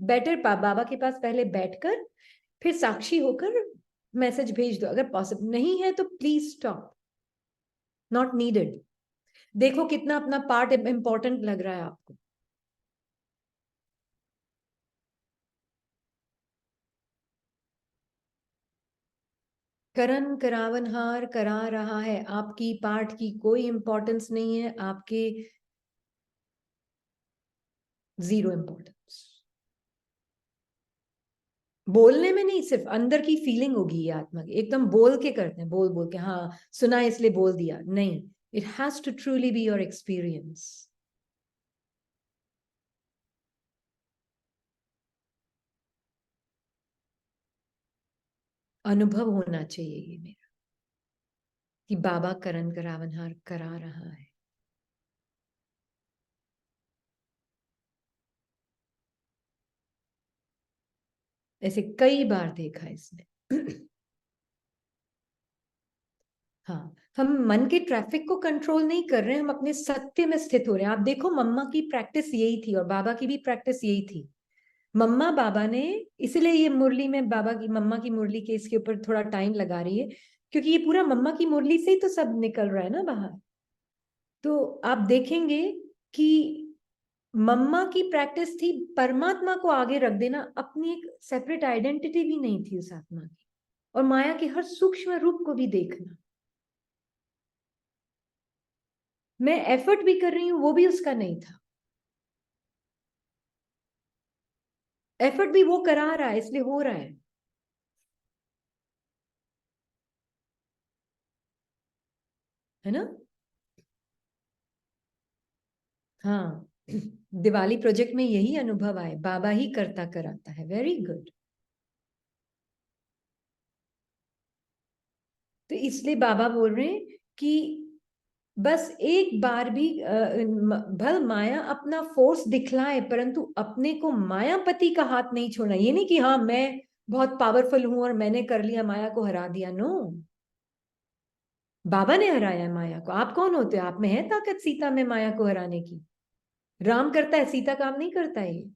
बेटर बाबा के पास पहले बैठकर फिर साक्षी होकर मैसेज भेज दो। अगर पॉसिबल नहीं है तो प्लीज स्टॉप, नॉट नीडेड। देखो कितना अपना पार्ट इंपॉर्टेंट लग रहा है आपको। करण करावनहार करा रहा है, आपकी पार्ट की कोई इंपॉर्टेंस नहीं है, आपके जीरो इंपॉर्टेंस। बोलने में नहीं, सिर्फ अंदर की फीलिंग होगी ये आत्मा की। एकदम बोल के करते हैं, बोल बोल के, हाँ सुना इसलिए बोल दिया, नहीं। It has to truly be your experience. अनुभव होना चाहिए ये मेरा कि बाबा करण करावनहार करा रहा है। ऐसे कई बार देखा इसने। हाँ, हम मन के ट्रैफिक को कंट्रोल नहीं कर रहे हैं, हम अपने सत्य में स्थित हो रहे हैं। आप देखो मम्मा की प्रैक्टिस यही थी और बाबा की भी प्रैक्टिस यही थी। मम्मा बाबा ने, इसीलिए ये मुरली में बाबा की मम्मा की मुरली के इसके ऊपर थोड़ा टाइम लगा रही है, क्योंकि ये पूरा मम्मा की मुरली से ही तो सब निकल रहा है ना बाहर। तो आप देखेंगे कि मम्मा की प्रैक्टिस थी परमात्मा को आगे रख देना, अपनी एक सेपरेट आइडेंटिटी भी नहीं थी उस आत्मा की, और माया के हर सूक्ष्म रूप को भी देखना। मैं एफर्ट भी कर रही हूं वो भी उसका नहीं था। एफर्ट भी वो करा रहा है इसलिए हो रहा है ना। हाँ, दिवाली प्रोजेक्ट में यही अनुभव आए, बाबा ही करता कराता है। Very good. तो इसलिए बाबा बोल रहे हैं कि बस एक बार भी भल माया अपना फोर्स दिखलाए, परंतु अपने को मायापति का हाथ नहीं छोड़ना। ये नहीं कि हाँ मैं बहुत पावरफुल हूं और मैंने कर लिया, माया को हरा दिया। नो, बाबा ने हराया माया को। आप कौन होते हो? आप में है ताकत सीता में माया को हराने की? राम करता है, सीता काम नहीं करता है ये।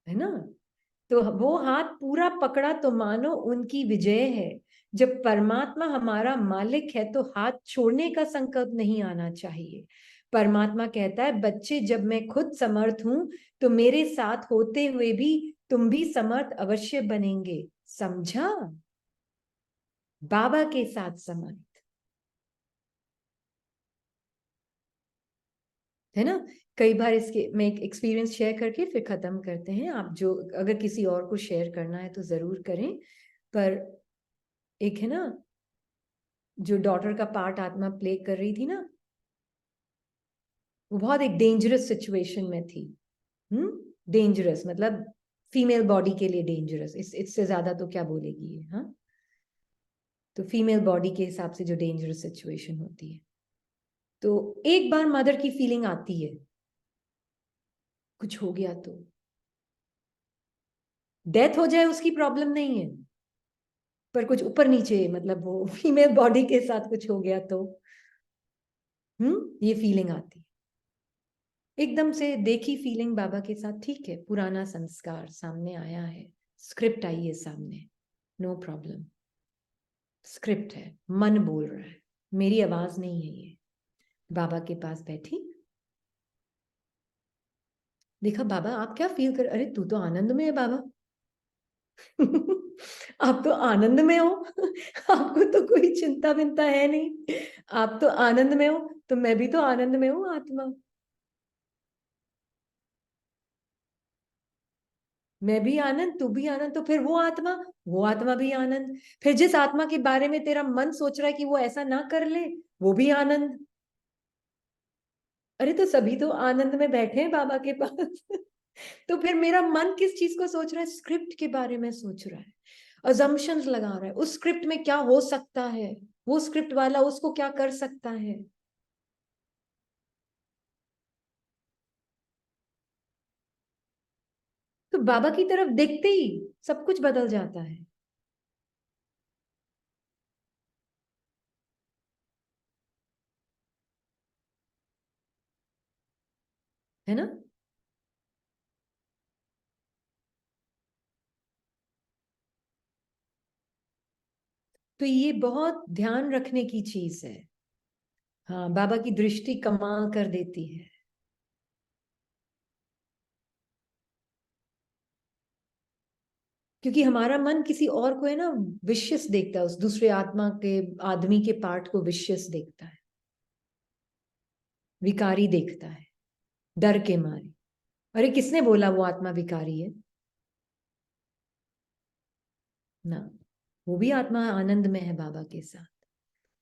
है ना? तो वो हाथ पूरा पकड़ा तो मानो उनकी विजय है। जब परमात्मा हमारा मालिक है तो हाथ छोड़ने का संकल्प नहीं आना चाहिए। परमात्मा कहता है, बच्चे जब मैं खुद समर्थ हूं तो मेरे साथ होते हुए भी तुम भी समर्थ अवश्य बनेंगे। समझा? बाबा के साथ समर्थ, है ना? कई बार इसके मैं एक एक्सपीरियंस शेयर करके फिर खत्म करते हैं। आप जो अगर किसी और को शेयर करना है तो जरूर करें। पर एक है ना, जो डॉटर का पार्ट आत्मा प्ले कर रही थी ना, वो बहुत एक डेंजरस सिचुएशन में थी। डेंजरस मतलब फीमेल बॉडी के लिए डेंजरस, इससे ज्यादा तो क्या बोलेगी ये। हाँ, तो फीमेल बॉडी के हिसाब से जो डेंजरस सिचुएशन होती है, तो एक बार मदर की फीलिंग आती है कुछ हो गया तो। डेथ हो जाए उसकी प्रॉब्लम नहीं है, पर कुछ ऊपर नीचे मतलब वो फीमेल बॉडी के साथ कुछ हो गया तो ये फीलिंग आती है। एकदम से देखी फीलिंग बाबा के साथ, ठीक है, पुराना संस्कार सामने आया है, स्क्रिप्ट आई है सामने, नो प्रॉब्लम। स्क्रिप्ट है, मन बोल रहा है, मेरी आवाज नहीं है ये। बाबा के पास बैठी, देखा बाबा आप क्या फील कर, अरे तू तो आनंद में है बाबा। आप तो आनंद में हो। आपको तो कोई चिंता विंता है नहीं, आप तो आनंद में हो। तो मैं भी तो आनंद में हूँ आत्मा, मैं भी आनंद, तू भी आनंद, तो फिर वो आत्मा भी आनंद। फिर जिस आत्मा के बारे में तेरा मन सोच रहा है कि वो ऐसा ना कर ले, वो भी आनंद। अरे तो सभी तो आनंद में बैठे हैं बाबा के पास। तो फिर मेरा मन किस चीज को सोच रहा है? स्क्रिप्ट के बारे में सोच रहा है, अजम्पशंस लगा रहा है, उस स्क्रिप्ट में क्या हो सकता है, वो स्क्रिप्ट वाला उसको क्या कर सकता है। तो बाबा की तरफ देखते ही सब कुछ बदल जाता है ना? तो ये बहुत ध्यान रखने की चीज है। हाँ, बाबा की दृष्टि कमाल कर देती है। क्योंकि हमारा मन किसी और को है ना विशियस देखता है, उस दूसरे आत्मा के, आदमी के पार्ट को विशियस देखता है, विकारी देखता है, डर के मारे। अरे किसने बोला वो आत्मा विकारी है? ना, वो भी आत्मा आनंद में है बाबा के साथ।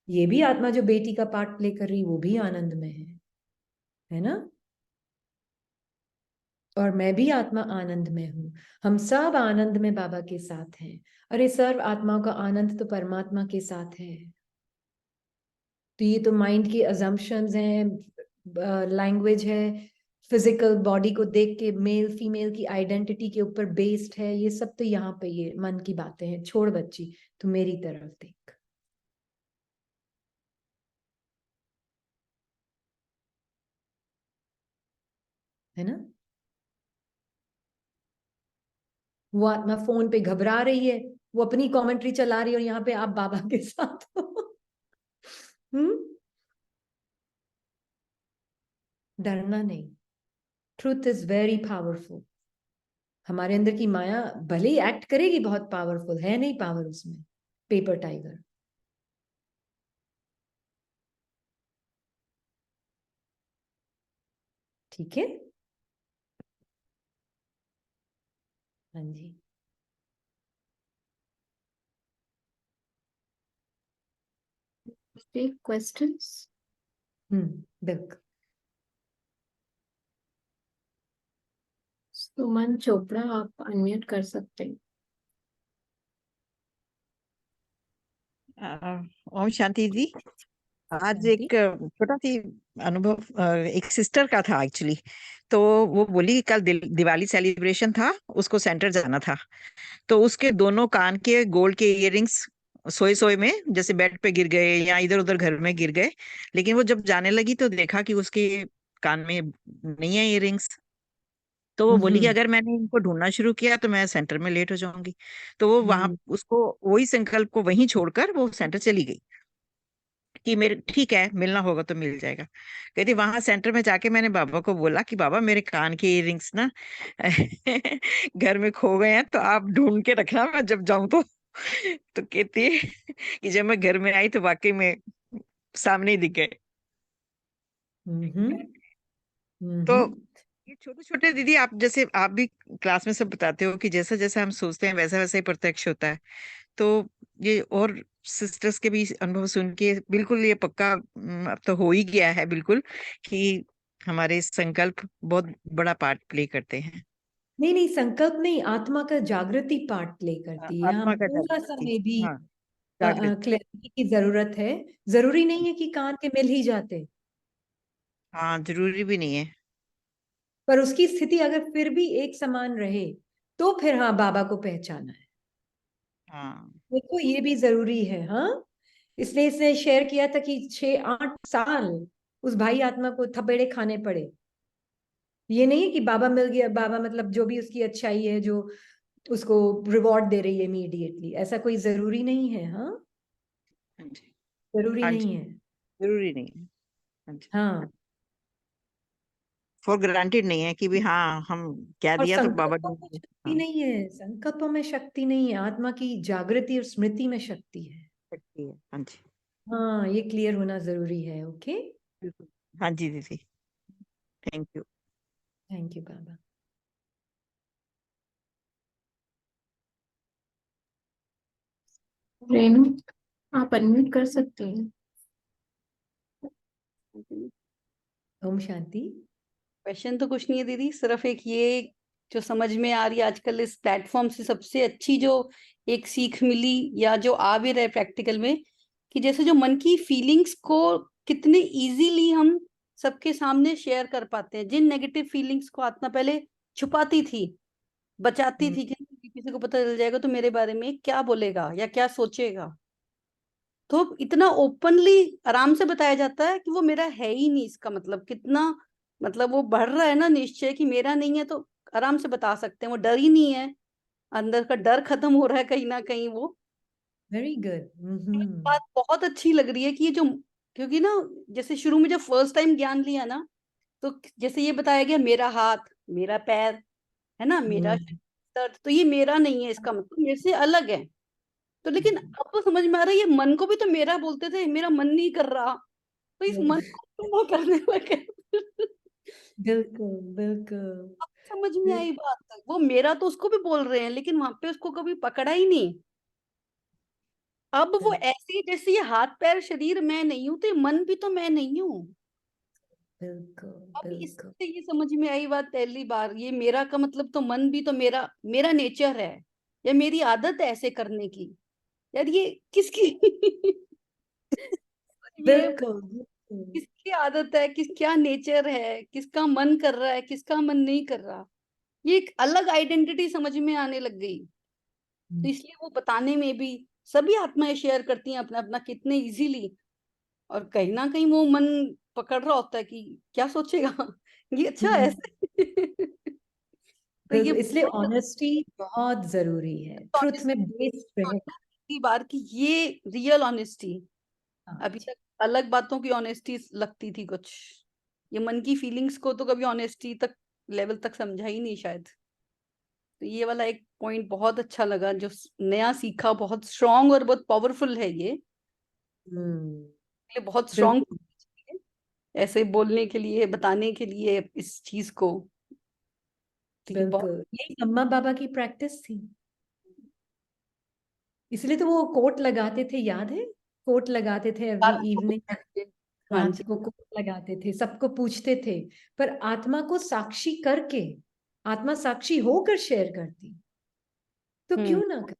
ये भी आत्मा जो बेटी का पार्ट प्ले कर रही, वो भी आनंद में है ना? और मैं भी आत्मा आनंद में हूं, हम सब आनंद में बाबा के साथ हैं। अरे सर्व आत्माओं का आनंद तो परमात्मा के साथ है। तो ये तो माइंड की अजम्पशंस हैं, लैंग्वेज है, फिजिकल बॉडी को देख के मेल फीमेल की आइडेंटिटी के ऊपर बेस्ड है, ये सब तो यहाँ पे ये मन की बातें हैं। छोड़ बच्ची, तू मेरी तरफ देख। है ना? वो आत्मा फोन पे घबरा रही है, वो अपनी कमेंट्री चला रही है, और यहाँ पे आप बाबा के साथ हो। हम्म, डरना नहीं। Truth is very powerful. हमारे अंदर की माया भले ही एक्ट करेगी बहुत पावरफुल, है नहीं पावर उसमें, पेपर टाइगर। ठीक है। हाँ जी। Take questions. बिल्कुल। सुमन चोपड़ा, आप अनम्यूट कर सकते हैं। ओम शांति जी। आज शांति। एक छोटा सी अनुभव एक सिस्टर का था एक्चुअली। तो वो बोली कि कल दिवाली सेलिब्रेशन था, उसको सेंटर जाना था। तो उसके दोनों कान के गोल्ड के इयररिंग्स सोए सोए में जैसे बेड पे गिर गए या इधर उधर घर में गिर गए। लेकिन वो जब जाने लगी तो देखा कि उसके कान में नहीं है इयररिंग्स। तो वो बोली कि हम्म अगर मैंने इनको ढूंढना शुरू किया तो मैं सेंटर में लेट हो जाऊंगी। तो वो वहां उसको वही संकल्प को वहीं छोड़कर वो सेंटर चली गई कि मेरे ठीक है मिलना होगा तो मिल जाएगा। कहती वहां सेंटर में जाके मैंने बाबा को बोला कि बाबा मेरे कान के इयररिंग्स ना घर में खो गए हैं, तो आप ढूंढ के रखना मैं जब जाऊं तो कहती है कि जब मैं घर में आई तो वाकई में सामने ही दिख गए। हम्म तो हम्म ये छोटे छोटे दीदी आप जैसे आप भी क्लास में सब बताते हो कि जैसा जैसा हम सोचते हैं वैसा वैसा ही प्रत्यक्ष होता है। तो ये और सिस्टर्स के भी अनुभव सुन के बिल्कुल ये पक्का अब तो हो ही गया है बिल्कुल कि हमारे संकल्प बहुत बड़ा पार्ट प्ले करते हैं। नहीं नहीं, संकल्प नहीं, आत्मा का जागृति पार्ट प्ले करती है। हम आत्मा का थोड़ा सा जागृति। में भी हाँ, जागृत। क्लैरिटी की जरूरत है। जरूरी नहीं है कि कान के मिल ही जाते, हाँ, जरूरी भी नहीं है। पर उसकी स्थिति अगर फिर भी एक समान रहे तो फिर हाँ बाबा को पहचाना है। हाँ। देखो ये भी जरूरी है। हाँ, इसलिए इसने शेयर किया था कि 6-8 साल उस भाई आत्मा को थपेड़े खाने पड़े। ये नहीं है कि बाबा मिल गया, बाबा मतलब जो भी उसकी अच्छाई है जो उसको रिवॉर्ड दे रही है इमीडिएटली, ऐसा कोई जरूरी नहीं है। हाँ, हाँ जी। जरूरी हाँ जी, नहीं है। जरूरी नहीं है। हाँ जी। हाँ, फॉर ग्रांटेड नहीं है कि भी हाँ हम कह और दिया तो बाबा संकल्पों ढूंढ में गए। शक्ति हाँ, नहीं है, संकल्पों में शक्ति नहीं है, आत्मा की जागृति और स्मृति में शक्ति है। सकती है। हाँ जी, हाँ, ये क्लियर होना जरूरी है। ओके, बिल्कुल। हाँ जी दीदी, थैंक यू। थैंक यू बाबा। रेनू, आप अनम्यूट कर सकते हैं। ओम शांति। क्वेश्चन तो कुछ नहीं है दीदी, सिर्फ एक ये जो समझ में आ रही है आजकल इस प्लेटफॉर्म से सबसे अच्छी जो एक सीख मिली या जो आ भी रहे प्रैक्टिकल में, कि जैसे जो मन की फीलिंग्स को कितने इजीली हम सबके सामने शेयर कर पाते हैं। जिन नेगेटिव फीलिंग्स को आत्मा पहले छुपाती थी, बचाती थी कि किसी को पता चल जाएगा तो मेरे बारे में क्या बोलेगा या क्या सोचेगा, तो इतना ओपनली आराम से बताया जाता है कि वो मेरा है ही नहीं। इसका मतलब कितना, मतलब वो बढ़ रहा है ना निश्चय कि मेरा नहीं है, तो आराम से बता सकते हैं। वो डर ही नहीं है, अंदर का डर खत्म हो रहा है कहीं ना कहीं। वो वेरी गुड। बात बहुत अच्छी लग रही है कि ये जो, क्योंकि ना जैसे शुरू में जब फर्स्ट टाइम ज्ञान लिया ना, तो जैसे ये बताया गया मेरा हाथ, मेरा पैर, है ना, मेरा दर्द, तो ये मेरा नहीं है, इसका मतलब मेरे से अलग है। तो लेकिन अब तो समझ में आ रहा है ये मन को भी तो मेरा बोलते थे, मेरा मन नहीं कर रहा, तो इस मन को क्यों ना करने लगे। बिल्कुल बिल्कुल। अब समझ में आई बात, वो मेरा तो उसको भी बोल रहे हैं लेकिन वहां पे उसको कभी पकड़ा ही नहीं। अब वो ऐसे ही जैसे ये हाथ पैर शरीर मैं नहीं हूं, तो ये मन भी तो मैं नहीं हूँ। बिल्कुल अब बिल्कुल इससे ये समझ में आई बात पहली बार, ये मेरा का मतलब तो मन भी तो मेरा मेरा नेचर है, या मेरी आदत है ऐसे करने की। यार ये किसकी ये बिल्कुल। किसकी आदत है, किस क्या नेचर है, किसका मन कर रहा है, किसका मन नहीं कर रहा, ये एक अलग आइडेंटिटी समझ में आने लग गई। तो इसलिए वो बताने में भी सभी आत्माएं शेयर करती हैं अपना अपना कितने इजीली, और कहीं ना कहीं वो मन पकड़ रहा होता है कि क्या सोचेगा ये अच्छा ऐसे तो ये बिल्कुल, इसलिए ऑनेस्टी बहुत जरूरी है, ट्रुथ में बेस्ड रहे। पहली बार की ये रियल ऑनेस्टी। हाँ, अभी तक अलग बातों की ऑनेस्टी लगती थी कुछ, ये मन की फीलिंग्स को तो कभी ऑनेस्टी तक लेवल तक समझा ही नहीं शायद। तो ये वाला एक पॉइंट बहुत अच्छा लगा, जो नया सीखा, बहुत स्ट्रांग और बहुत पावरफुल है ये बहुत स्ट्रांग बिल्कुल ऐसे बोलने के लिए, बताने के लिए इस चीज को। तो ये बहुत बिल्कुल, यही अम्मा बाबा की प्रैक्टिस थी, इसलिए तो वो कोट लगाते थे, याद है? कोट लगाते थे एवरी इवनिंग, हाँ रात जी। को कोट लगाते थे, सबको पूछते थे, पर आत्मा को साक्षी करके, आत्मा साक्षी होकर शेयर करती, तो क्यों ना कर,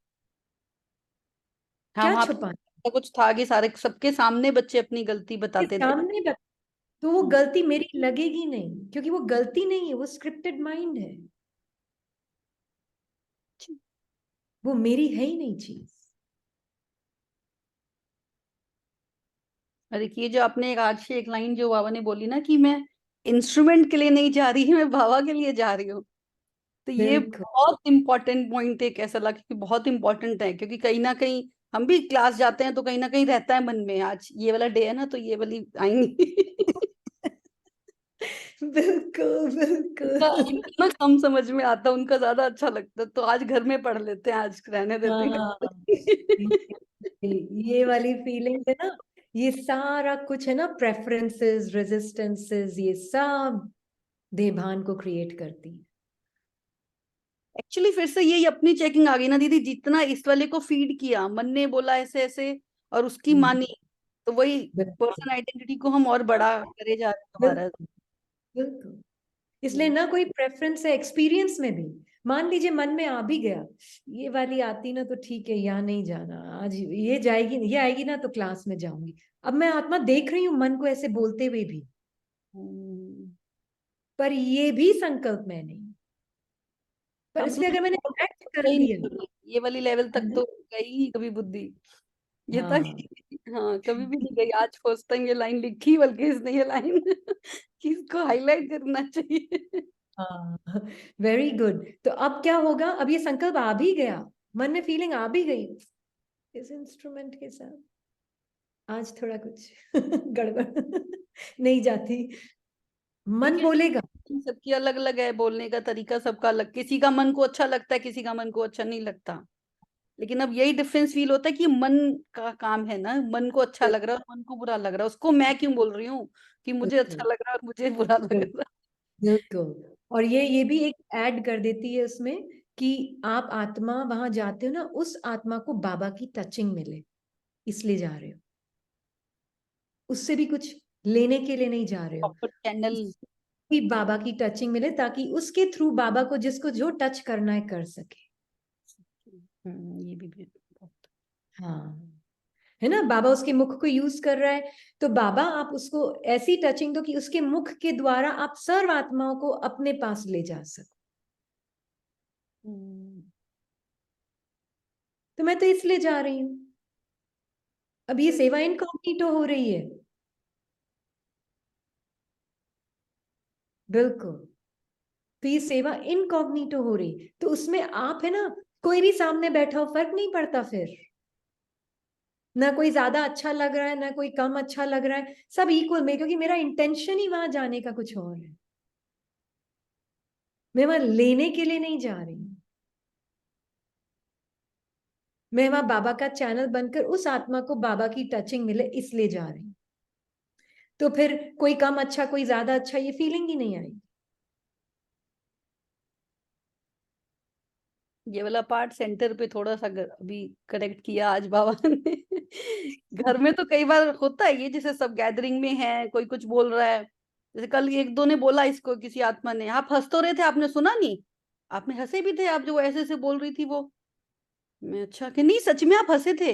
हाँ, क्या वहां पे छुपाना ऐसा कुछ था कि सारे सबके सामने बच्चे अपनी गलती के बताते थे। सामने तो वो गलती मेरी लगेगी नहीं, क्योंकि वो गलती नहीं है, वो स्क्रिप्टेड माइंड है, वो मेरी है ही नहीं चीज। अरे ये जो आपने एक आज से एक लाइन जो बाबा ने बोली ना कि मैं इंस्ट्रूमेंट के लिए नहीं जा रही, मैं बाबा के लिए जा रही हूँ, तो ये बिल्कुल बहुत इंपॉर्टेंट पॉइंट है। कैसा लगा कि बहुत इंपॉर्टेंट है, क्योंकि कहीं ना कहीं हम भी क्लास जाते हैं तो कहीं ना कहीं रहता है मन में, आज ये वाला डे है ना तो ये वाली आएंगी। बिल्कुल इनका बिल्कुल। इनका ना कम समझ में आता, उनका ज्यादा अच्छा लगता है, तो आज घर में पढ़ लेते हैं, आज रहने देते हैं। हाँ, ये वाली फीलिंग है ना, ये सारा कुछ है ना, प्रेफरेंसेस, रेजिस्टेंसेस, ये सब देभान को क्रिएट करती है। एक्चुअली फिर से यही अपनी चेकिंग आ गई ना दीदी, जितना इस वाले को फीड किया, मन ने बोला ऐसे ऐसे और उसकी मानी, तो वही बिल्कुल पर्सन आइडेंटिटी को हम और बड़ा करे जा रहे हैं दोबारा। बिल्कुल बिल्कुल। इसलिए ना कोई प्रेफरेंस है एक्सपीरियंस में भी, मान लीजिए मन में आ भी गया, ये वाली आती ना तो ठीक है, यहाँ नहीं जाना आज, ये जाएगी, ये आएगी ना तो क्लास में जाऊंगी। अब मैं आत्मा देख रही हूँ मन को ऐसे बोलते हुए भी, हम्म, पर ये भी संकल्प में नहीं, पर हम तो इसलिए अगर मैंने एक्ट कर गई लिया, नहीं, ये वाली लेवल है तक ना? तो गई ही नहीं कभी बुद्धि, ये तक। हाँ हाँ, कभी भी नहीं गई। आज फर्स्ट टाइम ये लाइन लिखी, बल्कि इसने ये लाइन कि इसको हाईलाइट करना चाहिए। हाँ, वेरी गुड। तो अब क्या होगा, अब ये संकल्प आ भी गया, मन में फीलिंग आ भी गई, इस इंस्ट्रूमेंट के साथ आज थोड़ा कुछ गड़बड़ नहीं जाती, मन ठीक है, बोलेगा। सबकी अलग अलग है, बोलने का तरीका सबका अलग, किसी का मन को अच्छा लगता है, किसी का मन को अच्छा नहीं लगता। लेकिन अब यही डिफरेंस फील होता है कि मन का काम है ना, मन को अच्छा लग रहा है और मन को बुरा लग रहा है, उसको मैं क्यों बोल रही हूँ कि मुझे अच्छा बिल्कुल लग रहा है और मुझे बुरा लग बिल्कुल रहा बिल्कुल। और ये भी एक ऐड कर देती है उसमें कि आप आत्मा वहां जाते हो ना, उस आत्मा को बाबा की टचिंग मिले, इसलिए जा रहे हो, उससे भी कुछ लेने के लिए नहीं जा रहे है। हो, प्रॉपर चैनल। कि बाबा की टचिंग मिले ताकि उसके थ्रू बाबा को जिसको जो टच करना है कर सके। ये भी बहुत। हाँ, है ना, बाबा उसके मुख को यूज कर रहा है, तो बाबा आप उसको ऐसी टचिंग दो कि उसके मुख के द्वारा आप सर्व आत्माओं को अपने पास ले जा सको। तो मैं तो इसलिए जा रही हूँ, अब ये सेवा इनकॉग्निटो हो रही है। बिल्कुल, तो ये सेवा इनकॉग्निटो हो रही, तो उसमें आप है ना, कोई भी सामने बैठा हो फर्क नहीं पड़ता, फिर ना कोई ज्यादा अच्छा लग रहा है ना कोई कम अच्छा लग रहा है, सब इक्वल में, क्योंकि मेरा इंटेंशन ही वहां जाने का कुछ और है, मैं वहां लेने के लिए नहीं जा रही हूँ, मैं वहां बाबा का चैनल बनकर उस आत्मा को बाबा की टचिंग मिले इसलिए जा रही हूँ। तो फिर कोई कम अच्छा कोई ज्यादा अच्छा ये फीलिंग ही नहीं आई। ये वाला पार्ट सेंटर पे थोड़ा सा अभी करेक्ट किया आज बाबा ने। घर में तो कई बार होता है ये, जैसे सब गैदरिंग में है, कोई कुछ बोल रहा है, जैसे कल एक दो ने बोला इसको, किसी आत्मा ने, आप हंस तो रहे थे, आपने सुना नहीं, आपने हंसे भी थे, आप जो ऐसे ऐसे बोल रही थी वो। मैं अच्छा कि नहीं, सच में आप हंसे थे।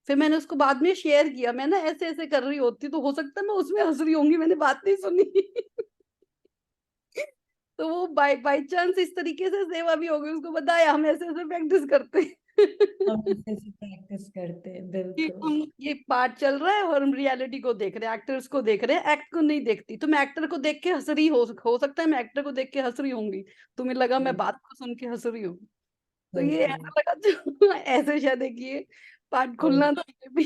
फिर मैंने उसको बाद में शेयर किया, मैं ना ऐसे ऐसे कर रही होती तो हो सकता है मैं उसमें हंस रही होंगी, मैंने बात नहीं सुनी। तो वो बाय बाय चांस इस तरीके से सेवा भी हो गई, उसको बताया हम ऐसे ऐसे प्रैक्टिस करते हैं। हम ऐसे प्रैक्टिस करते हैं, कि बिल्कुल हम ये पार्ट चल रहा है और हम रियलिटी को देख रहे हैं, एक्टर्स को देख रहे हैं, एक्ट को नहीं देखती। तो मैं एक्टर को देख के हंस रही हो सकता है मैं एक्टर को देख के हंस रही होंगी, तुम्हें लगा मैं बात को सुन के हंस रही हूँ। तो ये बिल्कुल ऐसा लगा जो ऐसे शायद है कि ये पार्ट खुलना था ये भी।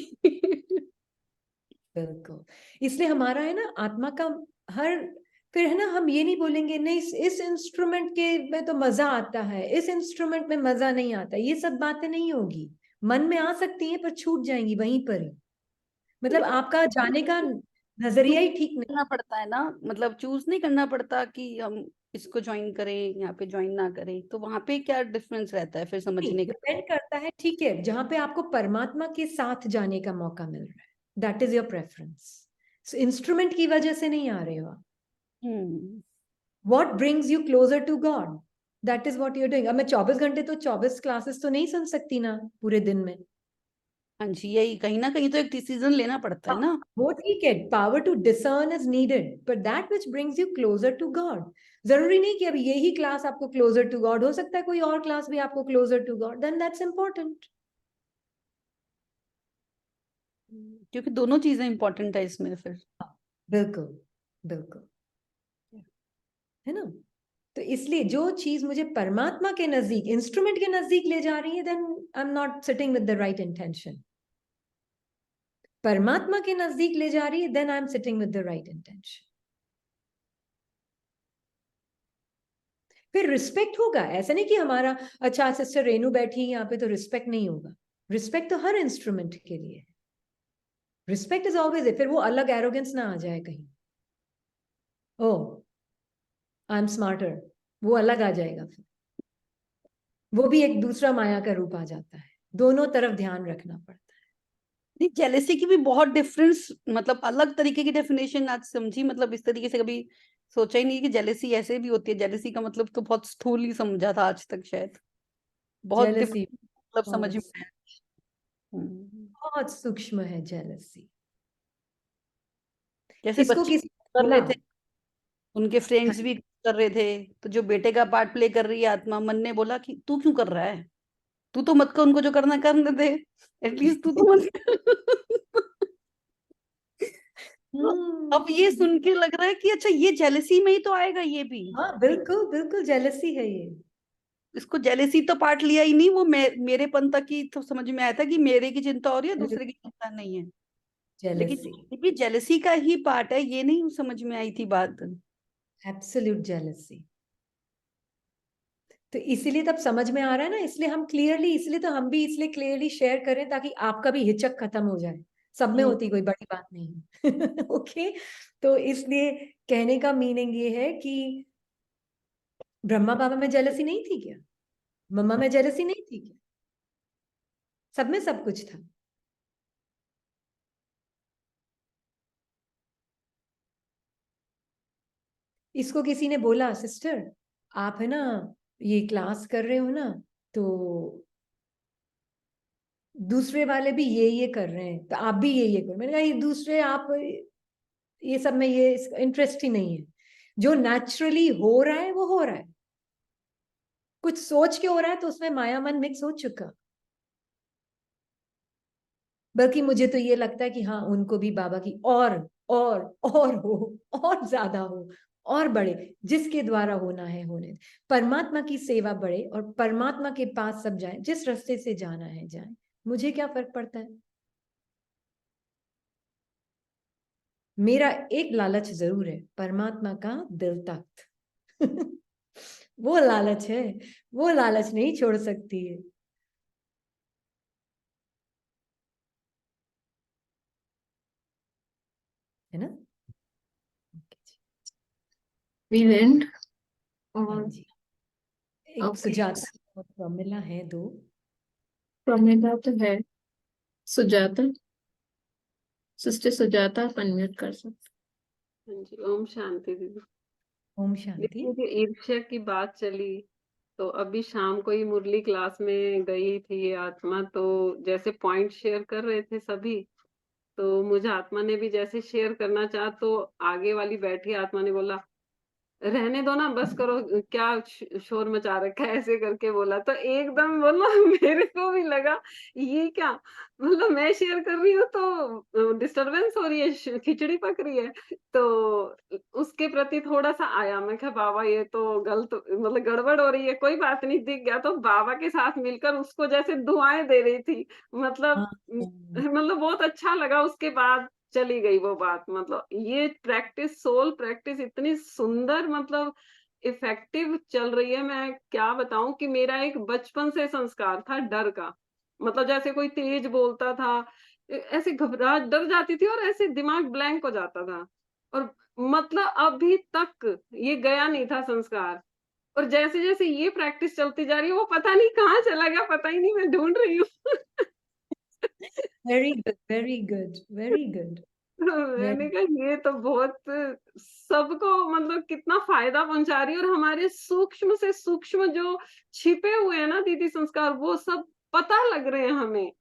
बिल्कुल। इसलिए हमारा है ना आत्मा का हर, फिर है ना, हम ये नहीं बोलेंगे नहीं इस इंस्ट्रूमेंट के में तो मजा आता है, इस इंस्ट्रूमेंट में मजा नहीं आता, ये सब बातें नहीं होगी, मन में आ सकती हैं पर छूट जाएंगी वहीं पर ही, मतलब आपका जाने का नजरिया ही ठीक नहीं। करना पड़ता है ना, मतलब चूज नहीं करना पड़ता कि हम इसको ज्वाइन करें, यहाँ पे ज्वाइन ना करें, तो वहां पे क्या डिफरेंस रहता है फिर समझने का? डिपेंड करता है, ठीक है, जहां पे आपको परमात्मा के साथ जाने का मौका मिल रहा है, that is your preference. Instrument की वजह से नहीं आ रहे हो आप। What brings you closer to God, that is what you are doing. अब मैं 24 घंटे तो 24 क्लासेस तो नहीं सुन सकती ना पूरे दिन में। हाँ जी, यही कहीं ना कहीं तो एक डिसीजन लेना पड़ता है ना। वो ठीक है, power to discern is needed, but that which brings you closer to God. जरूरी नहीं कि अब यही क्लास आपको क्लोजर टू गॉड, हो सकता है कोई और क्लास भी आपको closer to God, then that's important. क्योंकि दोनों चीजें इंपॉर्टेंट है इसमें फिर। बिल्कुल बिल्कुल, है ना। तो इसलिए जो चीज मुझे परमात्मा के नजदीक, इंस्ट्रूमेंट के नजदीक ले जा रही है, then I am not sitting with the right intention. परमात्मा के नजदीक ले जा रही है, then I am sitting with the right intention. फिर रिस्पेक्ट होगा, ऐसा नहीं कि हमारा अच्छा सिस्टर रेनू बैठी है यहाँ पे तो रिस्पेक्ट नहीं होगा। रिस्पेक्ट तो हर इंस्ट्रूमेंट के लिए है, रिस्पेक्ट इज ऑलवेज है। फिर वो अलग एरोगेंस ना आ जाए कहीं, ओ आई एम स्मार्टर, वो अलग आ जाएगा, फिर वो भी एक दूसरा माया का रूप आ जाता है। दोनों तरफ ध्यान रखना पड़ता है। नहीं, जेलेसी की भी बहुत डिफरेंस, मतलब अलग तरीके की डेफिनेशन आज समझी, मतलब इस तरीके से कभी सोचा ही नहीं कि जेलेसी ऐसे भी होती है। जेलेसी का मतलब तो बहुत स्थूल ही समझा था आज तक शायद, बहुत जेलसी मतलब समझ में बहुत आया। हम्म। बहुत सूक्ष्म है जेलसी। जैसे इसको बच्चे किसी कर बोला, रहे थे, उनके फ्रेंड्स हाँ, भी कर रहे थे, तो जो बेटे का पार्ट प्ले कर रही है आत्मा, मन ने बोला कि तू क्यों कर रहा है, तू तो मत कर, उनको जो करना करने दे, एटलीस्ट तू तो मत कर। तो अब ये सुन के लग रहा है कि अच्छा ये जेलसी में ही तो आएगा ये भी। हाँ बिल्कुल बिल्कुल जेलसी है ये। इसको जेलेसी तो पार्ट लिया ही नहीं, वो मेरेपन तक ही तो समझ में आया था कि मेरे की चिंता हो रही है, दूसरे की चिंता नहीं है। लेकिन जेलसी, ये भी जेलेसी का ही पार्ट है, ये नहीं समझ में आई थी बात। Absolute jealousy. तो इसीलिए तब समझ में आ रहा है ना, इसलिए हम क्लियरली, इसलिए तो हम भी इसलिए क्लियरली शेयर करें ताकि आपका भी हिचक खत्म हो जाए। सब में होती कोई बड़ी बात नहीं। ओके, तो इसलिए कहने का मीनिंग ये है कि ब्रह्मा बाबा में जेलसी नहीं थी क्या, मम्मा में जेलसी नहीं थी क्या, सब में सब कुछ था। इसको किसी ने बोला, सिस्टर आप है ना ये क्लास कर रहे हो ना, तो दूसरे वाले भी ये कर रहे हैं तो आप भी ये करो। मैंने कहा ये दूसरे आप ये सब में ये इंटरेस्ट ही नहीं है। जो नेचुरली हो रहा है वो हो रहा है। कुछ सोच के हो रहा है तो उसमें माया मन मिक्स हो चुका। बल्कि मुझे तो ये लगता है कि हाँ उनको भी बाबा की और हो, और ज्यादा हो, और बढ़े, जिसके द्वारा होना है होने दे। परमात्मा की सेवा बढ़े और परमात्मा के पास सब जाए, जिस रास्ते से जाना है जाए, मुझे क्या फर्क पड़ता है। मेरा एक लालच जरूर है, परमात्मा का दिल तख्त। वो लालच है, वो लालच नहीं छोड़ सकती है ना। वी वेंट हाँ और जी, एक ओके, सुजाता और प्रमिला है दो। प्रमिला तो है, सुजाता, सिस्टर सुजाता आप अनम्यूट कर सकते। हाँ जी, ओम शांति दीदी। ओम शांति। दीदी ये ईर्ष्या की बात चली, तो अभी शाम को ही मुरली क्लास में गई थी ये आत्मा, तो जैसे पॉइंट शेयर कर रहे थे सभी, तो मुझे आत्मा ने भी जैसे शेयर करना चाहा, तो आगे वाली बैठी आत्मा ने बोला रहने दो ना, बस करो, क्या शोर मचा रखा है, ऐसे करके बोला। तो एकदम बोला मेरे को भी लगा ये क्या, मतलब मैं शेयर कर रही हूँ तो डिस्टरबेंस हो रही है, खिचड़ी पक रही है। तो उसके प्रति थोड़ा सा आया, मैं कहा बाबा ये तो गलत, मतलब गड़बड़ हो रही है, कोई बात नहीं, दिख गया तो बाबा के साथ मिलकर उसको जैसे दुआएं दे रही थी। मतलब हाँ, मतलब बहुत अच्छा लगा। उसके बाद चली गई वो बात। मतलब ये प्रैक्टिस, सोल प्रैक्टिस इतनी सुंदर, मतलब इफेक्टिव चल रही है। मैं क्या बताऊं कि मेरा एक बचपन से संस्कार था डर का। मतलब जैसे कोई तेज बोलता था, ऐसे घबराहट, डर जाती थी और ऐसे दिमाग ब्लैंक हो जाता था। और मतलब अभी तक ये गया नहीं था संस्कार। और जैसे जैसे ये प्रैक्टिस चलती जा रही है, वो पता नहीं कहाँ चला गया, पता ही नहीं, मैं ढूंढ रही हूँ। Very good, very good, very good. मैंने कहा ये तो बहुत सबको मतलब कितना फायदा पहुंचा रही है, और हमारे सूक्ष्म से सूक्ष्म जो छिपे हुए हैं ना दीदी संस्कार, वो सब पता लग रहे हैं हमें,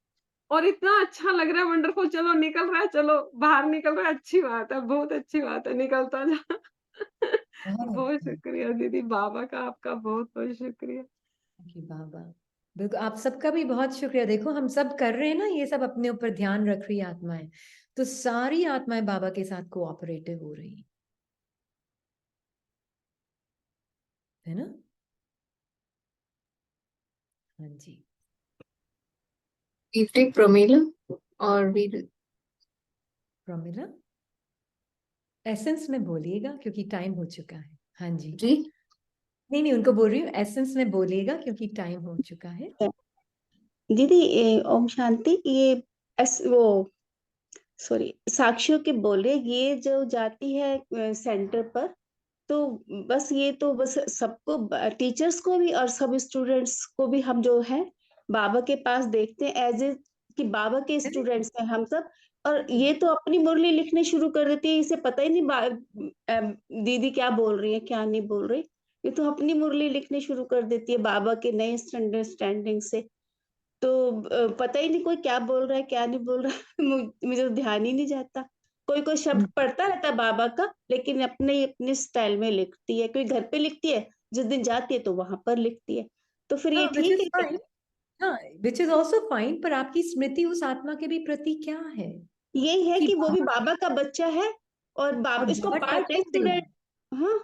और इतना अच्छा लग रहा है, वंडरफुल। चलो निकल रहा है, चलो बाहर निकल रहा है, अच्छी बात है, बहुत अच्छी बात है, निकलता जा। बहुत बहुत अच्छा। शुक्रिया दीदी, बाबा का आपका बहुत बहुत शुक्रिया। कि बाबा, बिल्कुल आप सबका भी बहुत शुक्रिया। देखो हम सब कर रहे हैं ना, ये सब अपने ऊपर ध्यान रख रही आत्माएं, तो सारी आत्माएं बाबा के साथ कोऑपरेटिव हो रही हैं, है ना? हाँ जी। We take Pramila or we Pramila essence में बोलिएगा क्योंकि टाइम हो चुका है। हाँ जी, जी नहीं नहीं उनको बोल रही हूँ, एसेंस में बोलिएगा क्योंकि टाइम हो चुका है। दीदी ओम शांति, ये वो सॉरी साक्षियों के बोले, ये जो जाती है सेंटर पर, तो बस ये तो बस सबको, टीचर्स को भी और सब स्टूडेंट्स को भी, हम जो है बाबा के पास देखते हैं एज ए कि बाबा के स्टूडेंट्स हैं हम सब। और ये तो अपनी मुरली लिखने शुरू कर देती है, इसे पता ही नहीं दीदी क्या बोल रही है क्या नहीं बोल रही, ये तो अपनी मुरली लिखने शुरू कर देती है बाबा के नए अंडरस्टैंडिंग से। तो पता ही नहीं कोई क्या बोल रहा है क्या नहीं बोल रहा है। मुझे तो ध्यान ही नहीं जाता। कोई कोई शब्द पढ़ता रहता है बाबा का, लेकिन अपने ही अपने स्टाइल में लिखती है। कोई घर पे लिखती है, जिस दिन जाती है तो वहां पर लिखती है। तो फिर ये हाँ, विच ठीक इज है फाइन। क्या? हाँ, विच इज ऑल्सो फाइन, पर आपकी स्मृति उस आत्मा के भी प्रति क्या है यही है कि कि वो भी बाबा, बाबा का बच्चा है, और और इसको बाबा पार्ट है टचिंग दे रहा स्टूडेंट। है, हाँ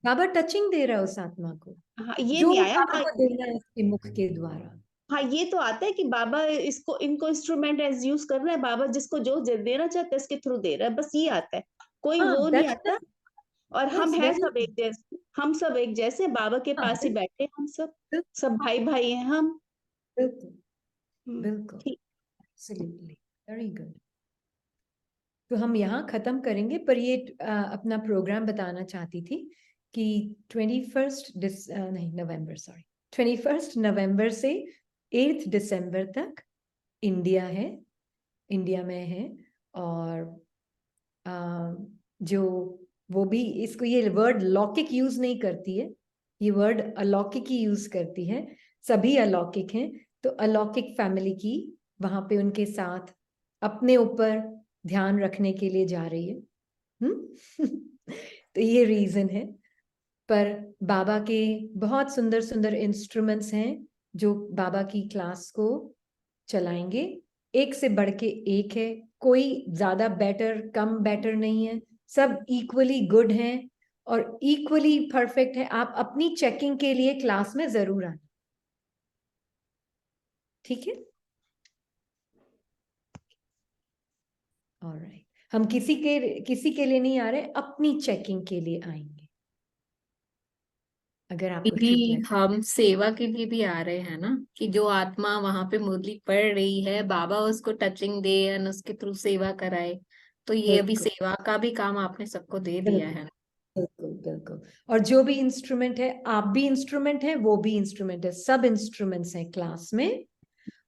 बाबा टचिंग दे रहा है उस आत्मा को, हाँ, ये जो नहीं आया। बाबा हाँ को देना है उसके मुख के द्वारा। हाँ, ये तो आता है कि बाबा इसको इनको इंस्ट्रूमेंट एज यूज कर रहा है, बाबा जिसको जो देना चाहता है इसके थ्रू दे रहा है, बस ये आता है, कोई हाँ, वो नहीं दैट्स आता। और हम यस, हैं वेरी सब एक जैसे, हम सब एक जैसे बाबा के हाँ, पास ही बैठे हैं, हम सब बिल्कुल सब भाई भाई हैं हम। बिल्कुल हम्म, बिल्कुल, ठीक। Absolutely, very good. तो हम यहाँ खत्म करेंगे, पर ये अपना प्रोग्राम बताना चाहती थी कि 21 नवंबर से 8 दिसंबर तक इंडिया में है। और जो वो भी इसको, ये वर्ड लौकिक यूज नहीं करती है, ये वर्ड अलौकिक ही यूज करती है। सभी अलौकिक हैं, तो अलौकिक फैमिली की वहां पे उनके साथ अपने ऊपर ध्यान रखने के लिए जा रही है। तो ये रीजन है। पर बाबा के बहुत सुंदर सुंदर इंस्ट्रूमेंट्स हैं जो बाबा की क्लास को चलाएंगे, एक से बढ़ के एक है, कोई ज्यादा बेटर कम बेटर नहीं है, सब इक्वली गुड हैं और इक्वली परफेक्ट है। आप अपनी चेकिंग के लिए क्लास में जरूर आना, ठीक है? ऑलराइट, हम किसी के लिए नहीं आ रहे, अपनी चेकिंग के लिए आएंगे। अगर आपको ठीक दीदी लगे हम सेवा के लिए भी आ रहे हैं ना, कि जो आत्मा वहां पे मुरली पढ़ रही है बाबा उसको टचिंग दे और उसके थ्रू सेवा कराए, तो ये अभी बिल्कुल सेवा का भी काम आपने सबको दे दिया बिल्कुल है। बिल्कुल बिल्कुल। और जो भी इंस्ट्रूमेंट है, आप भी इंस्ट्रूमेंट है, वो भी इंस्ट्रूमेंट है, सब इंस्ट्रूमेंट्स हैं क्लास में।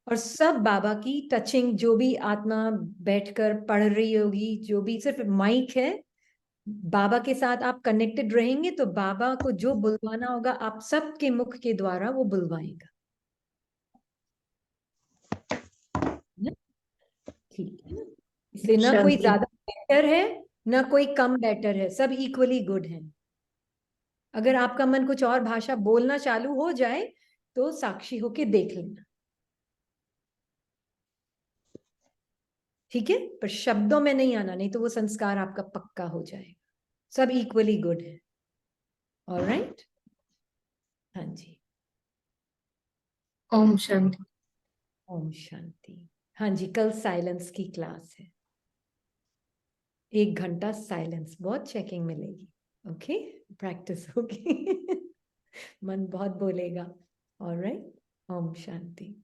और सब बाबा की टचिंग, जो भी आत्मा बैठकर पढ़ रही होगी, जो भी, सिर्फ माइक है, बाबा के साथ आप कनेक्टेड रहेंगे तो बाबा को जो बुलवाना होगा आप सबके मुख के द्वारा वो बुलवाएगा। ना? ठीक है ना? इसलिए ना कोई शांति। ज्यादा बेटर है ना कोई कम बेटर है, सब इक्वली गुड है। अगर आपका मन कुछ और भाषा बोलना चालू हो जाए तो साक्षी होके देख लेना, ठीक है? पर शब्दों में नहीं आना, नहीं तो वो संस्कार आपका पक्का हो जाएगा। सब इक्वली गुड है। ऑलराइट, हाँ जी, ओम शांति। ओम शांति। हाँ जी, कल साइलेंस की क्लास है, 1 घंटा साइलेंस, बहुत चेकिंग मिलेगी। ओके, प्रैक्टिस होगी। मन बहुत बोलेगा। ऑलराइट, ओम शांति।